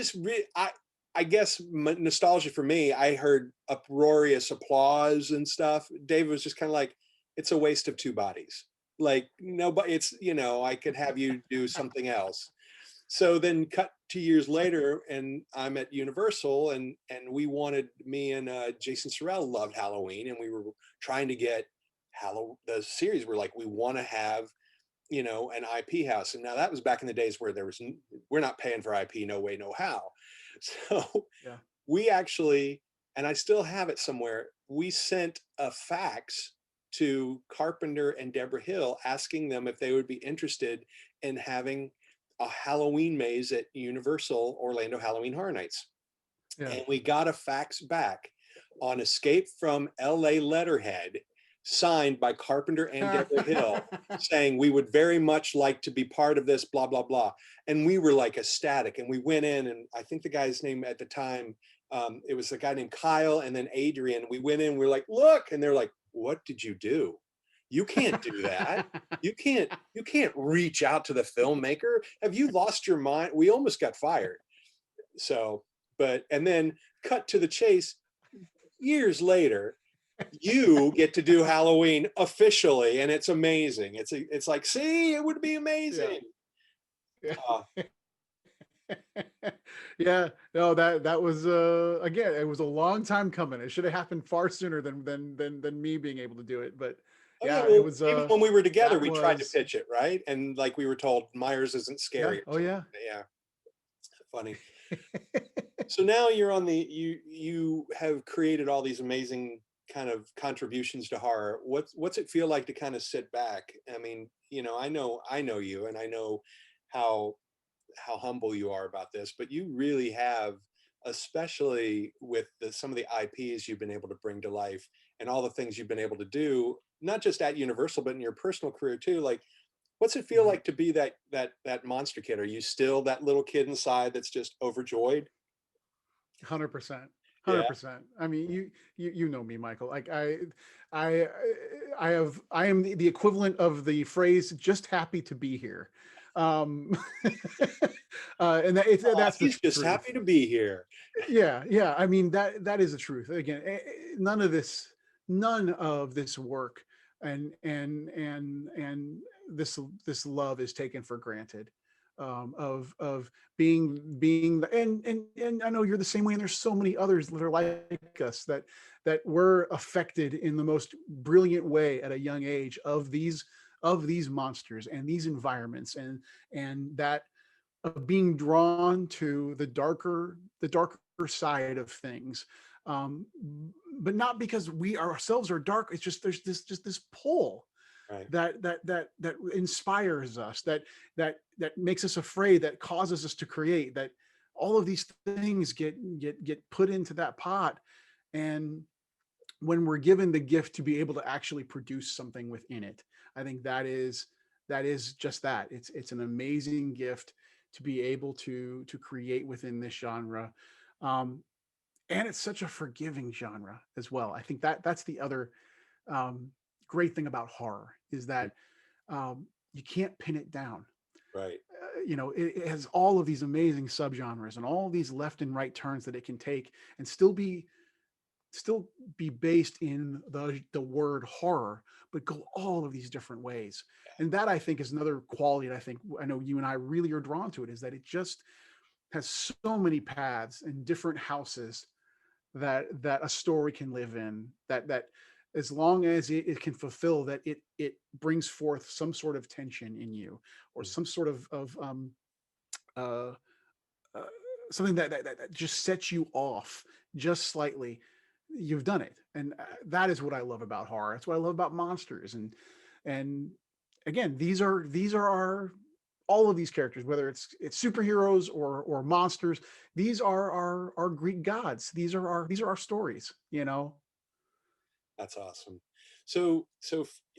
guess nostalgia for me. I heard uproarious applause and stuff. David was just kind of like, it's a waste of 2 bodies. Like, nobody, it's, you know, I could have you do something else. So then cut 2 years later, and I'm at Universal, and we wanted, me and Jason Sorrell loved Halloween, and we were trying to get the series. We're like, we want to have, you know, an IP house. And now that was back in the days where we're not paying for IP, no way, no how. So yeah. We actually, and I still have it somewhere, we sent a fax to Carpenter and Deborah Hill asking them if they would be interested in having a Halloween maze at Universal Orlando Halloween Horror Nights. Yeah. And we got a fax back on Escape from LA letterhead, signed by Carpenter and Deborah Hill, saying we would very much like to be part of this, blah, blah, blah. And we were like ecstatic. And we went in, and I think the guy's name at the time, it was a guy named Kyle and then Adrian. We went in, we were like, look, and they're like, what did you do? You can't do that. You can't reach out to the filmmaker. Have you lost your mind? We almost got fired. So, and then cut to the chase, years later, you get to do Halloween officially, and it's amazing. It's like, see, it would be amazing. Yeah. Yeah, no, that was again, it was a long time coming. It should have happened far sooner than me being able to do it. But yeah, well, it was even when we were together, we tried to pitch it, right? And like we were told, Myers isn't scary. Yeah. Oh yeah. Yeah. Funny. So now you're on you have created all these amazing kind of contributions to horror. What's it feel like to kind of sit back? I mean, you know, I know you, and I know how humble you are about this, but you really have, especially with some of the IPs you've been able to bring to life and all the things you've been able to do, not just at Universal, but in your personal career too. Like, what's it feel like to be that monster kid? Are you still that little kid inside that's just overjoyed? 100%. 100%. I mean, you know me, Michael. Like I am the equivalent of the phrase "just happy to be here," and that's he's just happy to be here. Yeah. I mean, that is the truth. Again, none of this work and this love is taken for granted. Of being and I know you're the same way, and there's so many others that are like us that were affected in the most brilliant way at a young age of these monsters and these environments, and that of being drawn to the darker side of things, but not because we ourselves are dark. It's just there's this pull. Right. That inspires us, that makes us afraid, that causes us to create, that all of these things get put into that pot. And when we're given the gift to be able to actually produce something within it, I think that is just that. It's an amazing gift to be able to create within this genre. And it's such a forgiving genre as well. I think that's the other great thing about horror, is that you can't pin it down. Right. It has all of these amazing subgenres and all these left and right turns that it can take and still be based in the word horror, but go all of these different ways. And that, I think, is another quality that I know you and I really are drawn to it, is that it just has so many paths and different houses that a story can live in, that as long as it can fulfill that, it brings forth some sort of tension in you, or some sort of uh, something that just sets you off just slightly, you've done it. And that is what I love about horror. That's what I love about monsters. And again, these are our, all of these characters, whether it's superheroes or monsters, these are our Greek gods. These are our stories, That's awesome. So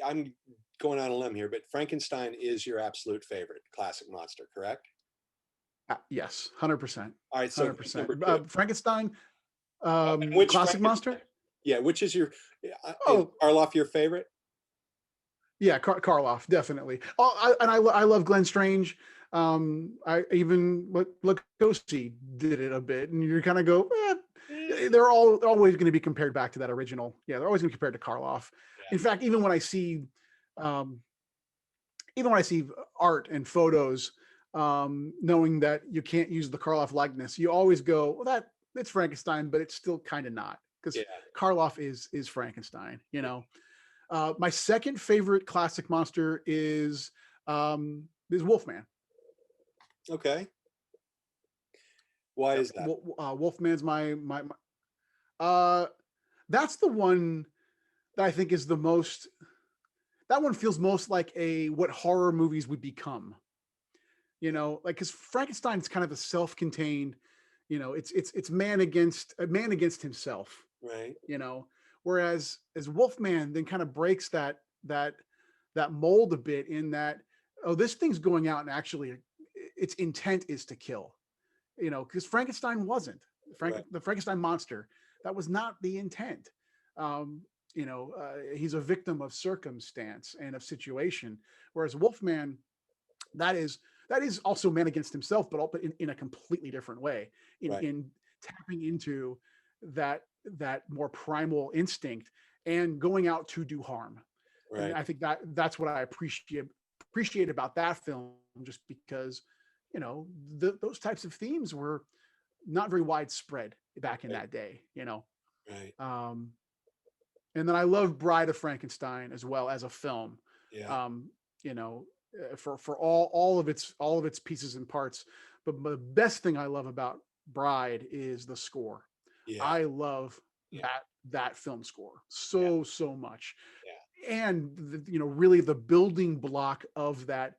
I'm going on a limb here, but Frankenstein is your absolute favorite classic monster, correct? Yes, 100%. All right, so 100%. number two. Frankenstein, Which classic monster. Yeah, which is your is Oh, Karloff your favorite? yeah, Karloff, definitely. Oh, I love Glenn Strange. I even Lugosi did it a bit, and you kind of go, they're always going to be compared back to that original. Yeah, they're always going to be compared to Karloff. Yeah. In fact, even when I see art and photos, knowing that you can't use the Karloff likeness, you always go, well, it's Frankenstein, but it's still kind of not, because Karloff is Frankenstein. My second favorite classic monster is Wolfman. Okay. Why is that? Wolfman's my that's the one that I think is the most, that one feels most like what horror movies would become. Like, because Frankenstein's kind of a self-contained, it's man against himself. Right. Whereas as Wolfman then kind of breaks that mold a bit, in that, oh, this thing's going out and actually its intent is to kill. Because Frankenstein wasn't. The Frankenstein monster, that was not the intent. He's a victim of circumstance and of situation. Whereas Wolfman, that is also man against himself, but in a completely different way, in tapping into that more primal instinct and going out to do harm. Right. And I think that's what I appreciate about that film, just because those types of themes were not very widespread back in that day. Right. And then I love Bride of Frankenstein as well as a film. Yeah. For all of its pieces and parts, but the best thing I love about Bride is the score. Yeah. I love that film score so much. Yeah. And really the building block of that,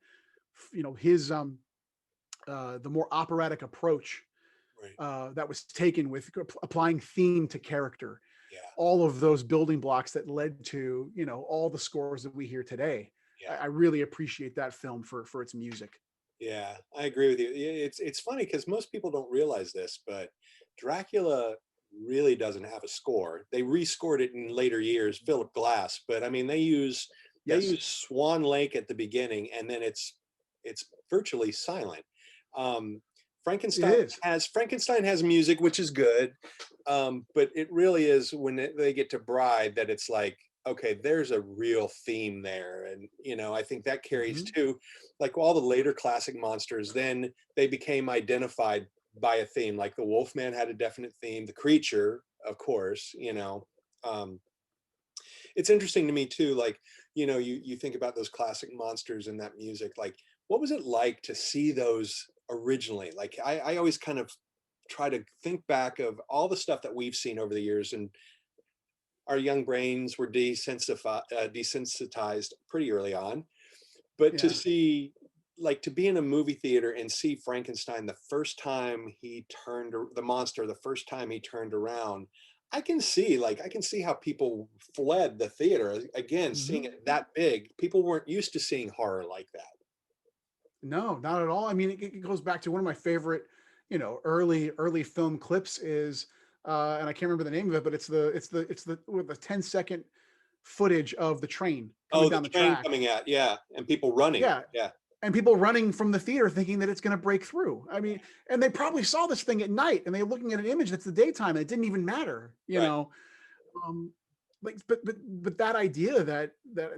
his the more operatic approach that was taken with applying theme to character. Yeah. All of those building blocks that led to all the scores that we hear today. Yeah. I really appreciate that film for its music. Yeah, I agree with you. It's funny because most people don't realize this, but Dracula really doesn't have a score. They rescored it in later years, Philip Glass, but I mean they use Swan Lake at the beginning, and then it's virtually silent. Frankenstein has music, which is good, but it really is when they get to Bride that it's like, okay, there's a real theme there. And I think that carries too, like all the later classic monsters, then they became identified by a theme. Like the Wolfman had a definite theme, the creature, of course. It's interesting to me too, like you think about those classic monsters and that music, like what was it like to see those originally? Like I always kind of try to think back of all the stuff that we've seen over the years, and our young brains were desensitized pretty early on, but to see like to be in a movie theater and see Frankenstein the first time the monster, the first time he turned around, I can see how people fled the theater. Again, seeing it that big, people weren't used to seeing horror like that. No, not at all. I mean, it goes back to one of my favorite, early film clips is, and I can't remember the name of it, but it's with the 10-second footage of the train coming Oh, the down the train track. coming out, yeah, and people running. Yeah. Yeah. And people running from the theater thinking that it's going to break through. I mean, and they probably saw this thing at night and they're looking at an image that's the daytime and it didn't even matter, Right. But that idea that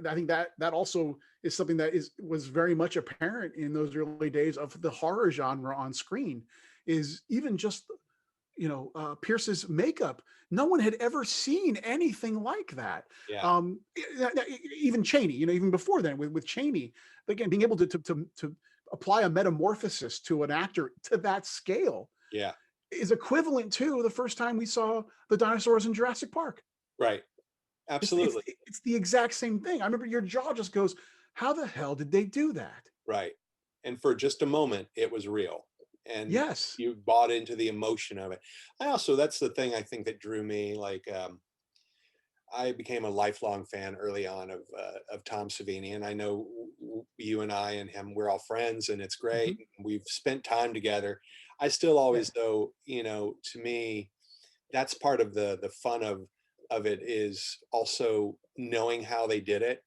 I think that also is something that was very much apparent in those early days of the horror genre on screen, is even just Pierce's makeup. No one had ever seen anything like that. Yeah. Even Chaney, even before then with Chaney, again, being able to apply a metamorphosis to an actor to that scale, Yeah, is equivalent to the first time we saw the dinosaurs in Jurassic Park. right. Absolutely. It's the exact same thing. I remember your jaw just goes, how the hell did they do that? Right. And for just a moment, it was real. And yes, you bought into the emotion of it. That's the thing I think that drew me. Like, I became a lifelong fan early on of Tom Savini, and I know you and I and him, we're all friends, and it's great. We've spent time together. I still always, though, to me, that's part of the fun of it, is also knowing how they did it.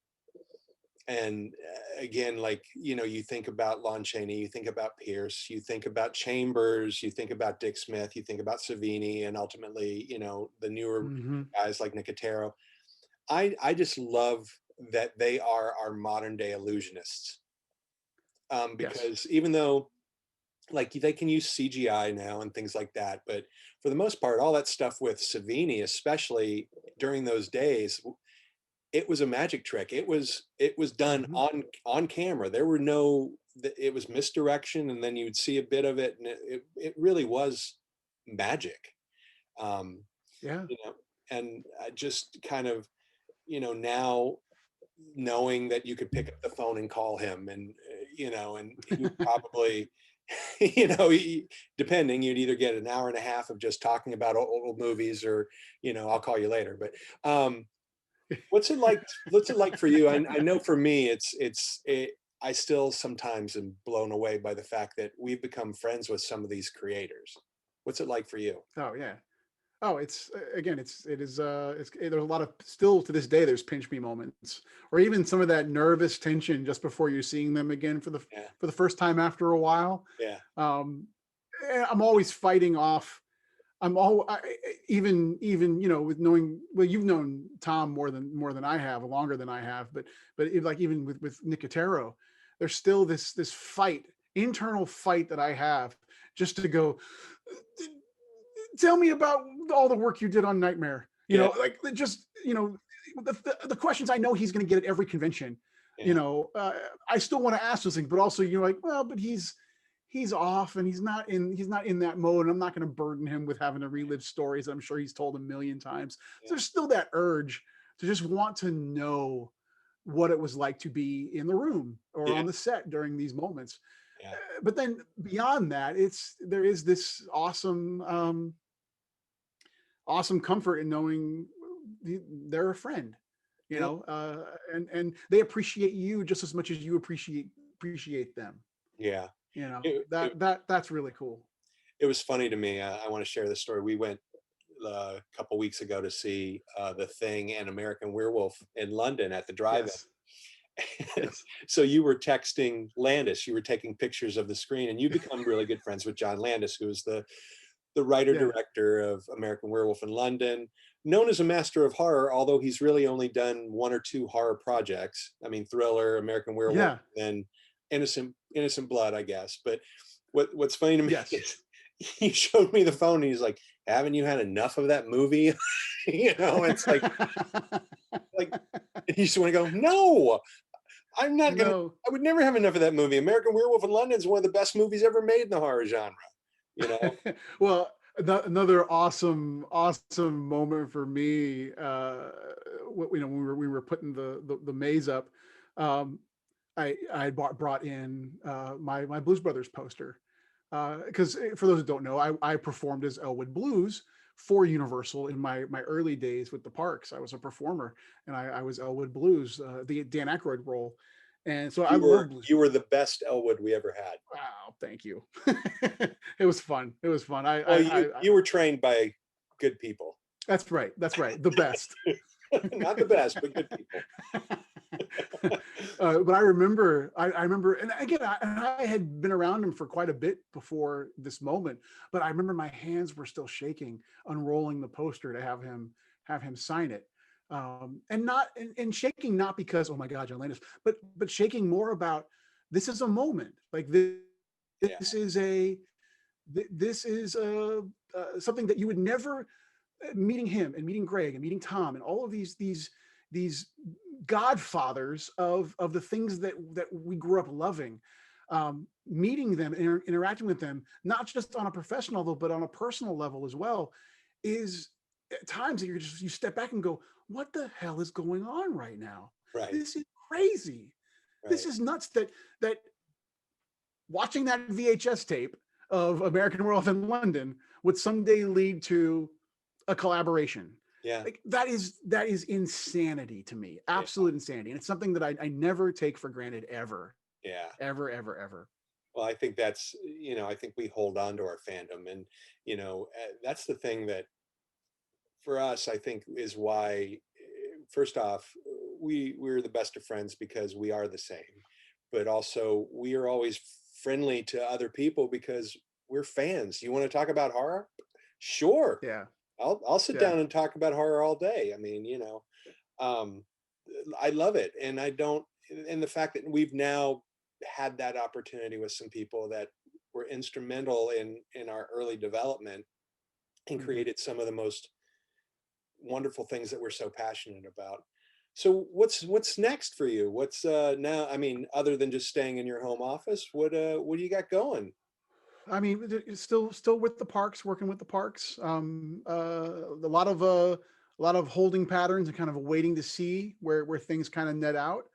And again, you think about Lon Chaney, you think about Pierce, you think about Chambers, you think about Dick Smith, you think about Savini, and ultimately, the newer guys like Nicotero. I just love that they are our modern day illusionists. Because even though they can use CGI now and things like that, but for the most part, all that stuff with Savini, especially during those days, it was a magic trick. It was done on camera. There were it was misdirection, and then you'd see a bit of it, and it really was magic. And I just kind of, now knowing that you could pick up the phone and call him, and and he probably depending, you'd either get an hour and a half of just talking about old movies, or I'll call you later. But what's it like for you? I know for me, I still sometimes am blown away by the fact that we've become friends with some of these creators. What's it like for you? Oh yeah. Oh, it's there's a lot of, still to this day, there's pinch me moments, or even some of that nervous tension just before you're seeing them again for the first time after a while. Yeah. I'm always fighting off. Even with knowing, well, you've known Tom more than I have, longer than I have, but even with Nicotero, there's still this internal fight that I have just to go, tell me about all the work you did on Nightmare. The questions I know he's going to get at every convention. I still want to ask those things, but also but he's off and he's not in that mode, and I'm not going to burden him with having to relive stories that I'm sure he's told a million times. So there's still that urge to just want to know what it was like to be in the room or on the set during these moments. But then beyond that, there is this awesome comfort in knowing they're a friend, and they appreciate you just as much as you appreciate them. Yeah. That's really cool. It was funny to me. I want to share this story. We went a couple weeks ago to see The Thing and American Werewolf in London at the drive-in. Yes. So you were texting Landis, you were taking pictures of the screen, and you become really good friends with John Landis, who is the writer-director of American Werewolf in London, known as a master of horror, although he's really only done one or two horror projects. I mean, Thriller, American Werewolf, and Innocent Blood, I guess. But what's funny to me is he showed me the phone and he's like, haven't you had enough of that movie? It's like you just want to go, no, I'm not going to, I would never have enough of that movie. American Werewolf in London is one of the best movies ever made in the horror genre. Well, another awesome moment for me, when we were putting the maze up, I brought in my Blues Brothers poster, because for those who don't know, I performed as Elwood Blues for Universal in my early days with the parks. I was a performer, and I was Elwood Blues, the Dan Aykroyd role, and so I love Blues. You were the best Elwood we ever had. Wow, thank you. It was fun. It was fun. You were trained by good people. That's right. That's right. The best. Not the best, but good people. But I remember, and again, I had been around him for quite a bit before this moment, but I remember my hands were still shaking, unrolling the poster to have him sign it, and shaking not because, oh my God, John Landis, but shaking more about, this is a moment, like this is something that you would never, meeting him and meeting Greg and meeting Tom and all of these godfathers of the things that we grew up loving, meeting them, interacting with them, not just on a professional level, but on a personal level as well, is at times that you step back and go, what the hell is going on right now? Right. This is crazy. Right. This is nuts that watching that VHS tape of American Werewolf in London would someday lead to a collaboration. Yeah. Like that is insanity to me. Absolute insanity. And it's something that I never take for granted ever. Yeah. Ever. Well, I think that's, I think we hold on to our fandom, and, that's the thing that for us, I think, is why, first off, we're the best of friends because we are the same, but also we are always friendly to other people because we're fans. You want to talk about horror? Sure. Yeah. I'll sit down and talk about horror all day. I mean, I love it. And the fact that we've now had that opportunity with some people that were instrumental in our early development and created some of the most wonderful things that we're so passionate about. So what's next for you? What's now, I mean, other than just staying in your home office, what do you got going? I mean, it's still with the parks, working with the parks. A lot of holding patterns and kind of waiting to see where things kind of net out.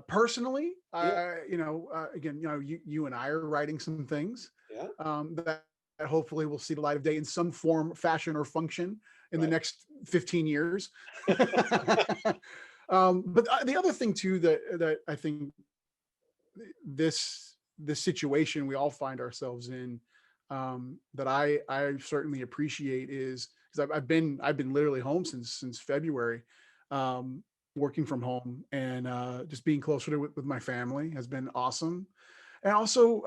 Personally, again, you and I are writing some things that hopefully will see the light of day in some form, fashion, or function in the next 15 years. But the other thing too that I think this situation we all find ourselves in, that I certainly appreciate, is because I've been literally home since February, working from home, and just being closer with my family has been awesome. And also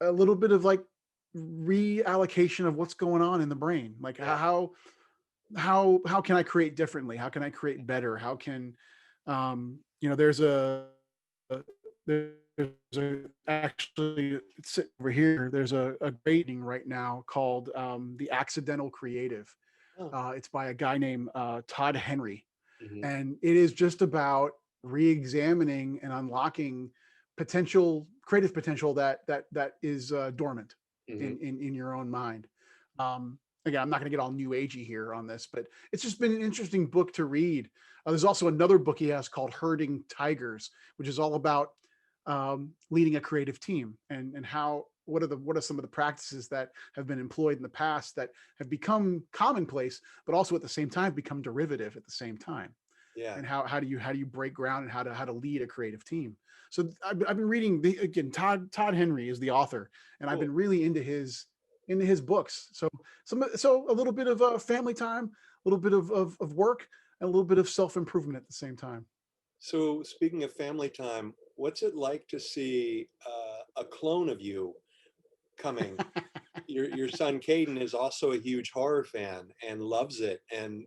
a little bit of like reallocation of what's going on in the brain, like how can I create differently, how can I create better, how can actually sit over here. There's a grading right now called The Accidental Creative. It's by a guy named Todd Henry. And it is just about re-examining and unlocking creative potential that is dormant in your own mind. Again, I'm not going to get all new agey here on this, but it's just been an interesting book to read. There's also another book he has called Herding Tigers, which is all about leading a creative team and what are some of the practices that have been employed in the past that have become commonplace, but also at the same time become derivative at the same time. Yeah. And how do you break ground and how to lead a creative team? So I've been reading Todd Henry is the author, and I've been really into his books. So a little bit of family time, a little bit of work, and a little bit of self-improvement at the same time. So speaking of family time, what's it like to see a clone of you coming? Your son Caden is also a huge horror fan and loves it, and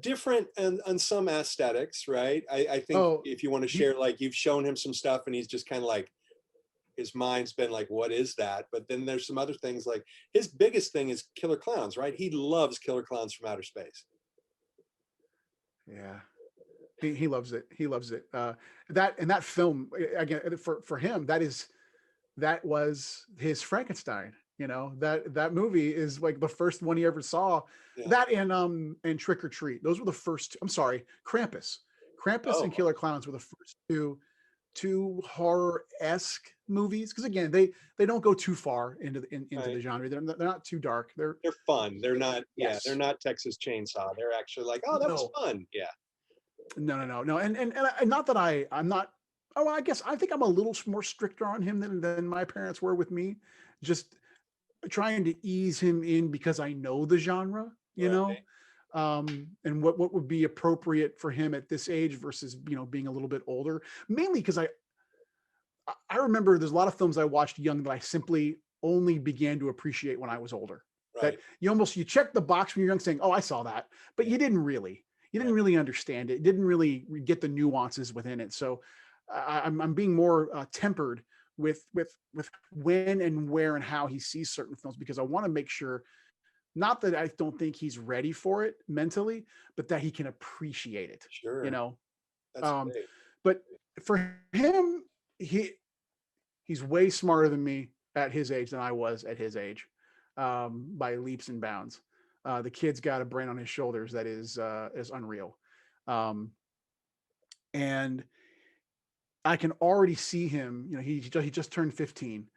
different on some aesthetics, right? I think if you want to share, like, you've shown him some stuff and he's just kind of like, his mind's been like, what is that? But then there's some other things, like his biggest thing is killer clowns, right? He loves Killer Clowns from Outer Space. Yeah. He loves it. He loves it. That film, again, for him, that was his Frankenstein. That movie is like the first one he ever saw. Yeah. That and Trick or Treat. Those were the first. I'm sorry, Krampus. Krampus and Killer Clowns were the first two horror-esque movies, because again, they don't go too far into the genre. They're not too dark. They're fun. They're not. Yeah, Yes. they're not Texas Chainsaw. They're actually like, oh, that was fun. Yeah. No. And not that I'm not. Oh, I guess I think I'm a little more stricter on him than my parents were with me. Just trying to ease him in because I know the genre, you know, and what would be appropriate for him at this age versus, you know, being a little bit older. Mainly because I remember there's a lot of films I watched young that I simply only began to appreciate when I was older. That you check the box when you're young saying, oh, I saw that, but you didn't really understand it. Didn't really get the nuances within it. So I'm being more tempered with when and where and how he sees certain films, because I want to make sure, not that I don't think he's ready for it mentally, but that he can appreciate it. Sure. You know, That's great. but for him, he's way smarter than me at his age than I was at his age, by leaps and bounds. The kid's got a brain on his shoulders that is unreal. And I can already see him, you know, he just turned 15,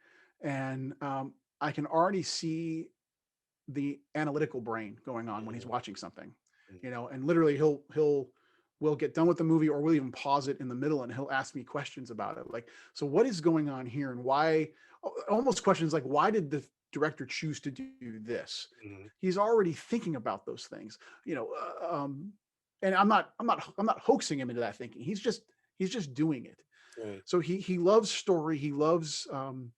and I can already see the analytical brain going on when he's watching something, you know, and literally we'll get done with the movie, or we'll even pause it in the middle, and he'll ask me questions about it. Like, so what is going on here, and why, almost questions like, why did the director choose to do this? He's already thinking about those things, you know, and I'm not hoaxing him into that thinking. He's just doing it. Right. So he loves story. He loves the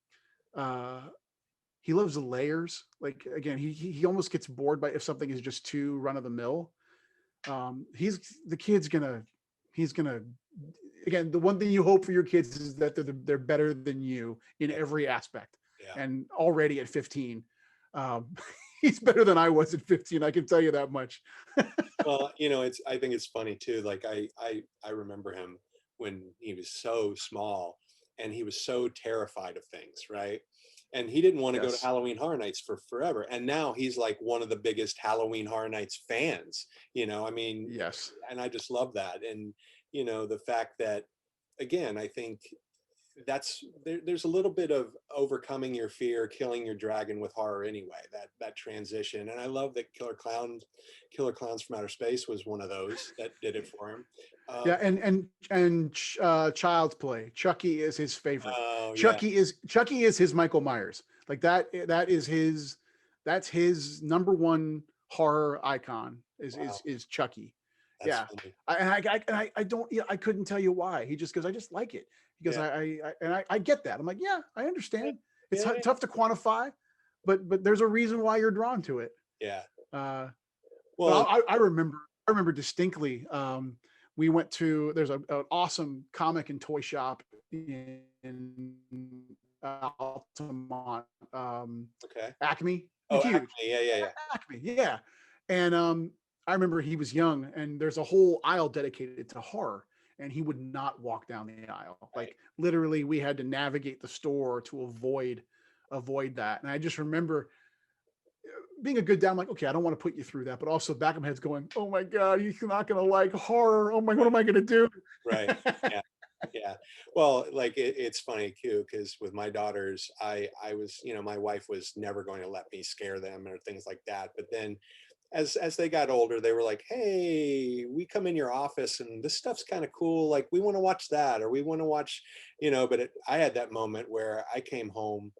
layers. Like, again, he almost gets bored by if something is just too run of the mill. He's gonna again, the one thing you hope for your kids is that they're better than you in every aspect. Yeah. And already at 15, he's better than I was at 15. I can tell you that much. Well, you know, I think it's funny too. Like I remember him when he was so small, and he was so terrified of things, right? And he didn't want to go to Halloween Horror Nights for forever. And now he's like one of the biggest Halloween Horror Nights fans, you know, I mean, yes. And I just love that. And, you know, the fact that, again, I think there's a little bit of overcoming your fear, killing your dragon with horror anyway, that transition. And I love that Killer Clowns from Outer Space was one of those that did it for him. Yeah, and Child's Play. Chucky is his favorite. Chucky is his Michael Myers. Like that's his number one horror icon is Chucky. That's funny. I couldn't tell you why. He just goes, I just like it. He goes, I get that. I'm like, yeah, I understand. It's tough to quantify, but there's a reason why you're drawn to it. Yeah. Well, I remember distinctly. We went to, there's an awesome comic and toy shop in Altamont. Acme. Oh, huge. Acme. Yeah. Acme. Yeah. And I remember he was young, and there's a whole aisle dedicated to horror, and he would not walk down the aisle. Like, literally, we had to navigate the store to avoid that. And I just remember being a good dad, I'm like, okay, I don't want to put you through that, but also back of my head's going, oh my God, you're not going to like horror. Oh my, what am I going to do? Right. Yeah. Well, like it's funny too, because with my daughters, I was, you know, my wife was never going to let me scare them or things like that. But then as they got older, they were like, hey, we come in your office and this stuff's kind of cool. Like, we want to watch that, or we want to watch, you know, but I had that moment where I came home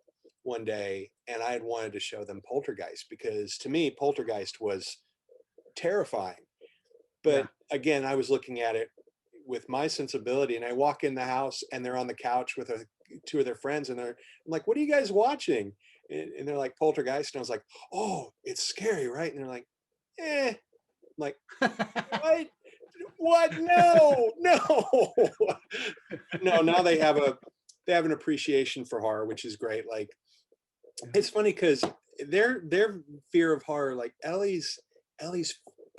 one day and I had wanted to show them Poltergeist, because to me, Poltergeist was terrifying. But again, I was looking at it with my sensibility, and I walk in the house and they're on the couch with two of their friends, and I'm like, what are you guys watching? And they're like, Poltergeist. And I was like, oh, it's scary, right? And they're like, I'm like, what? No. No, now they have an appreciation for horror, which is great. Like, it's funny because their fear of horror, like Ellie's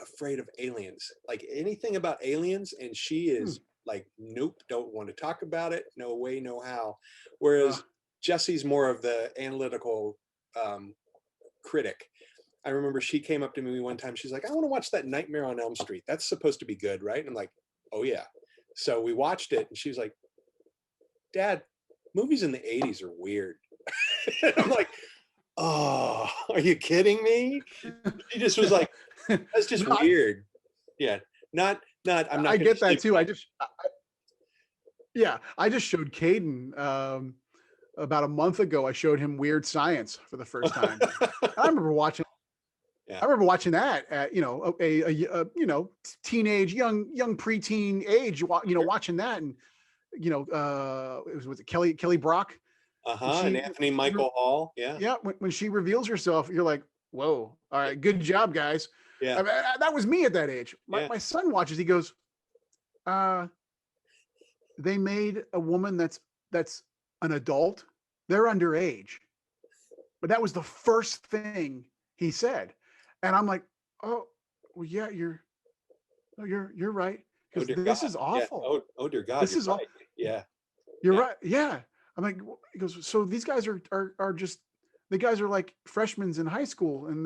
afraid of aliens, like anything about aliens, and she is like, nope, don't want to talk about it, no way, no how. Whereas Jesse's more of the analytical critic. I remember she came up to me one time, she's like, I want to watch that Nightmare on Elm Street, that's supposed to be good, right? And I'm like, oh yeah. So we watched it, and she was like, "Dad, movies in the '80s are weird." And I'm like, "Oh, are you kidding me?" She just was like, "That's just No, weird." Yeah, not. I'm not I gonna get that sleep too. on Yeah, I just showed Caden about a month ago. I showed him Weird Science for the first time. I remember watching. Yeah. I remember watching that at teenage, young preteen age. Watching that, and was it Kelly Brock? And Anthony Michael Hall. Yeah. Yeah, when she reveals herself, you're like, whoa, all right, good job, guys. Yeah. I mean, that was me at that age. My son watches, he goes, they made a woman that's an adult. They're underage. But that was the first thing he said. And I'm like, oh, well, yeah, you're right. Oh Because dear this God. is awful. Yeah. Oh dear God. This You're is right. Yeah. You're right. Yeah. I'm like, he goes, so these guys are just, the guys are like freshmen in high school, and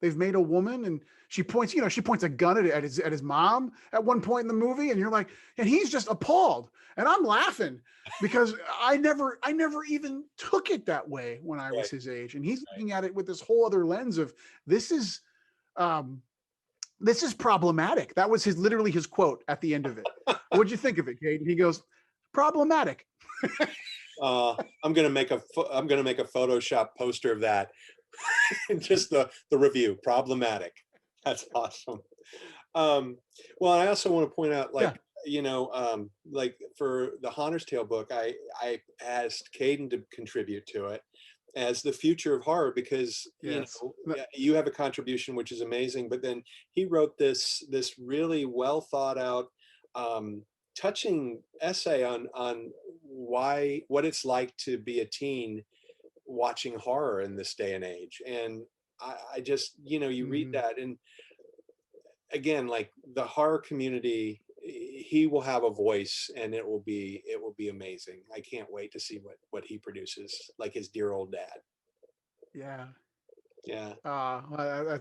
they've made a woman, and she points a gun at his mom at one point in the movie, and you're like, and he's just appalled, and I'm laughing because I never even took it that way when I was his age, and he's looking at it with this whole other lens of this is problematic. That was literally his quote at the end of it. What'd you think of it, Caden? He goes, problematic. I'm gonna make a Photoshop poster of that. Just the review. Problematic. That's awesome. Well, I also want to point out, like, like for the Haunter's Tale book, I asked Caden to contribute to it as the future of horror, because you have a contribution which is amazing, but then he wrote this really well thought out, touching essay on what it's like to be a teen watching horror in this day and age. And I just, you read that, and again, like the horror community, he will have a voice, and it will be amazing. I can't wait to see what he produces, like his dear old dad. Yeah. Yeah.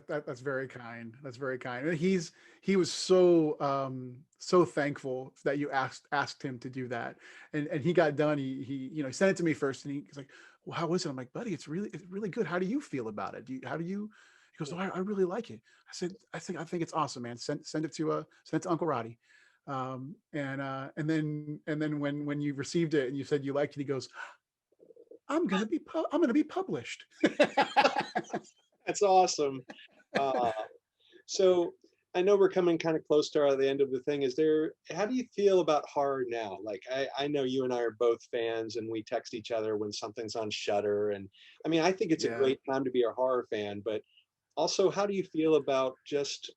That's very kind. That's very kind. He was so thankful that you asked him to do that, and he got done. He sent it to me first, and he's like, "Well, how was it?" I'm like, "Buddy, it's really good. How do you feel about it? He goes, "Oh, I really like it." I think it's awesome, man. Send it to Uncle Roddy. And then when you received it and you said you liked it, he goes, I'm gonna be published. That's awesome. So I know we're coming kind of close to the end of the thing. How do you feel about horror now? Like, I know you and I are both fans, and we text each other when something's on Shudder. And I mean, I think it's a great time to be a horror fan, but also, how do you feel about just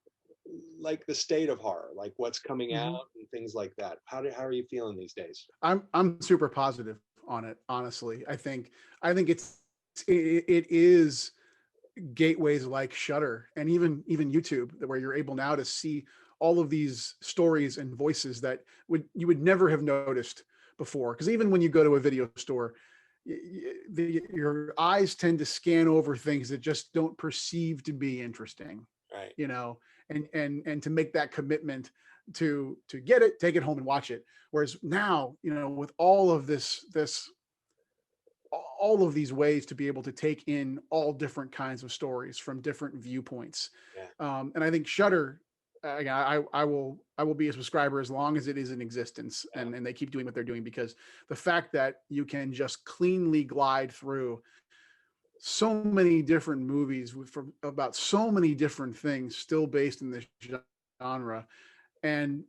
like the state of horror, like what's coming out and things like that? How are you feeling these days? I'm super positive on it, honestly. I think it is gateways like Shudder and even YouTube, where you're able now to see all of these stories and voices that you would never have noticed before. Because even when you go to a video store, your eyes tend to scan over things that just don't perceive to be interesting, right? And to make that commitment to get it, take it home and watch it. Whereas now, with all of all of these ways to be able to take in all different kinds of stories from different viewpoints. And I think Shudder, I will be a subscriber as long as it is in existence, and they keep doing what they're doing, because the fact that you can just cleanly glide through so many different movies about so many different things still based in this genre, and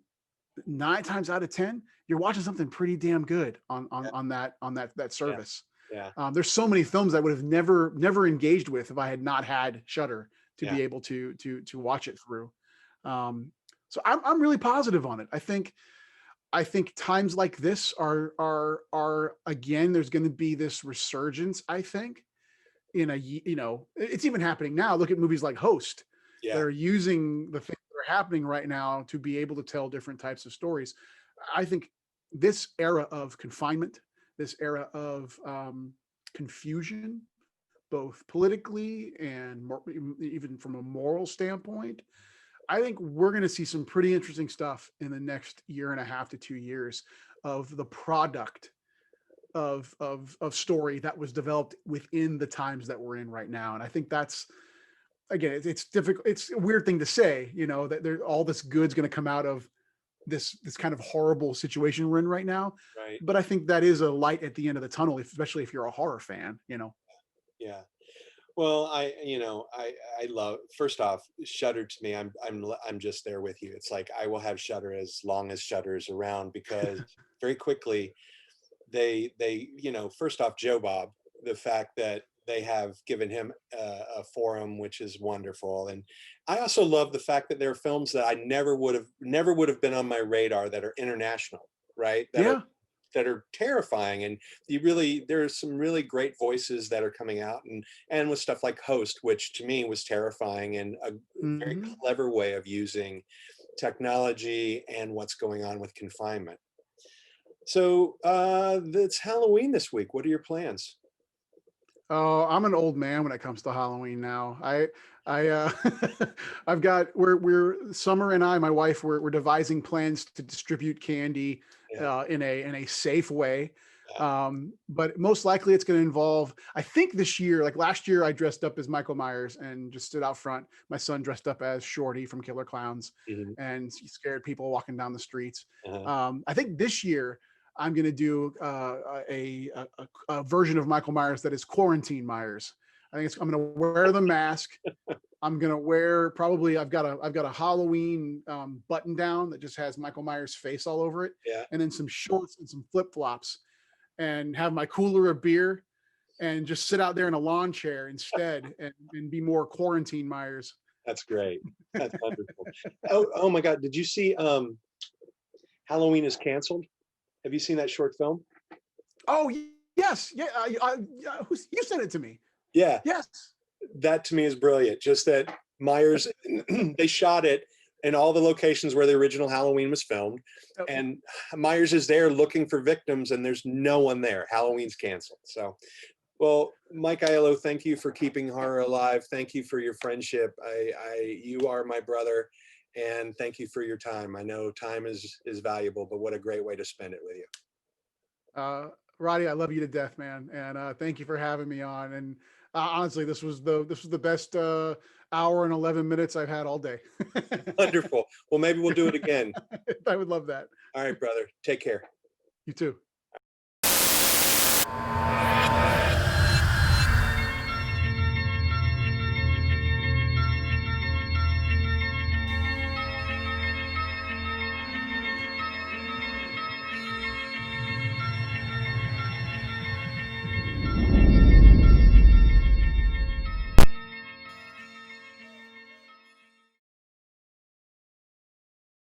9 times out of 10 you're watching something pretty damn good on that service. There's so many films I would have never engaged with if I had not had Shudder to be able to watch it through. So I'm really positive on it. I think times like this are again, there's going to be this resurgence. I think it's even happening now. Look at movies like Host that are using the things that are happening right now to be able to tell different types of stories. I think this era of confinement, this era of confusion, both politically and even from a moral standpoint, I think we're going to see some pretty interesting stuff in the next year and a half to 2 years of the product of story that was developed within the times that we're in right now. And I think that's, again, it's difficult. It's a weird thing to say, that there all this good's going to come out of this kind of horrible situation we're in right now. Right. But I think that is a light at the end of the tunnel, especially if you're a horror fan. Yeah. Well, I love, first off, Shudder to me, I'm just there with you. It's like I will have Shudder as long as Shudder is around, because very quickly they first off, Joe Bob, the fact that they have given him a forum, which is wonderful. And I also love the fact that there are films that I never would have been on my radar that are international, right? That are terrifying. And there's some really great voices that are coming out, and with stuff like Host, which to me was terrifying, and a very clever way of using technology and what's going on with confinement. So it's Halloween this week. What are your plans? Oh, I'm an old man when it comes to Halloween now. I've got, we're Summer and I, my wife, we're devising plans to distribute candy in a safe way. But most likely it's going to involve, I think this year, like last year, I dressed up as Michael Myers and just stood out front. My son dressed up as Shorty from Killer Clowns, and he scared people walking down the streets. I think this year I'm going to do a version of Michael Myers that is Quarantine Myers. I think I'm going to wear the mask. I'm going to wear, probably, I've got a Halloween button down that just has Michael Myers' face all over it. Yeah. And then some shorts and some flip flops, and have my cooler of beer and just sit out there in a lawn chair instead and be more Quarantine Myers. That's great. That's wonderful. Oh my God. Did you see Halloween is Canceled? Have you seen that short film? Oh, yes. Yeah. You sent it to me. Yeah. Yes. That to me is brilliant. Just that Myers, they shot it in all the locations where the original Halloween was filmed. And Myers is there looking for victims, and there's no one there. Halloween's canceled. So, well, Mike Aiello, thank you for keeping horror alive. Thank you for your friendship. You are my brother. And thank you for your time. I know time is valuable, but what a great way to spend it with you. Roddy, I love you to death, man. And thank you for having me on. And honestly, this was the best hour and 11 minutes I've had all day. Wonderful. Well, maybe we'll do it again. I would love that. All right, brother. Take care. You too.